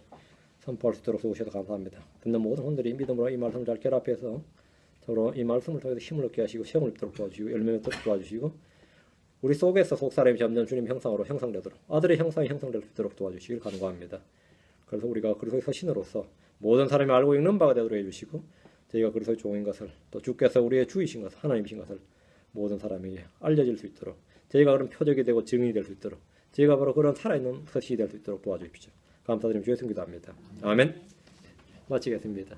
선포할 수 있도록 도우셔서 감사합니다. 듣는 모든 분들이 믿음으로 이 말씀을 잘 결합해서 서로 이 말씀을 통해서 힘을 얻게 하시고 시험을 입도록 도와주시고 열매 맺도록 도와주시고 우리 속에서 속사람이 점점 주님 형상으로 형성되도록 아들의 형상이 형성될 수 있도록 도와주시길 간구합니다. 그래서 우리가 그리스도의 서신으로서 모든 사람이 알고 읽는 바가 되도록 해주시고 저희가 그리스도의 종인 것을 또 주께서 우리의 주이신 것을 하나님이신 것을 모든 사람에게 알려질 수 있도록 저희가 그런 표적이 되고 증인이 될 수 있도록 저희가 바로 그런 살아있는 서신이 될 수 있도록 도와주십시오. 감사드리며 주의 승기도합니다. 아멘. 마치겠습니다.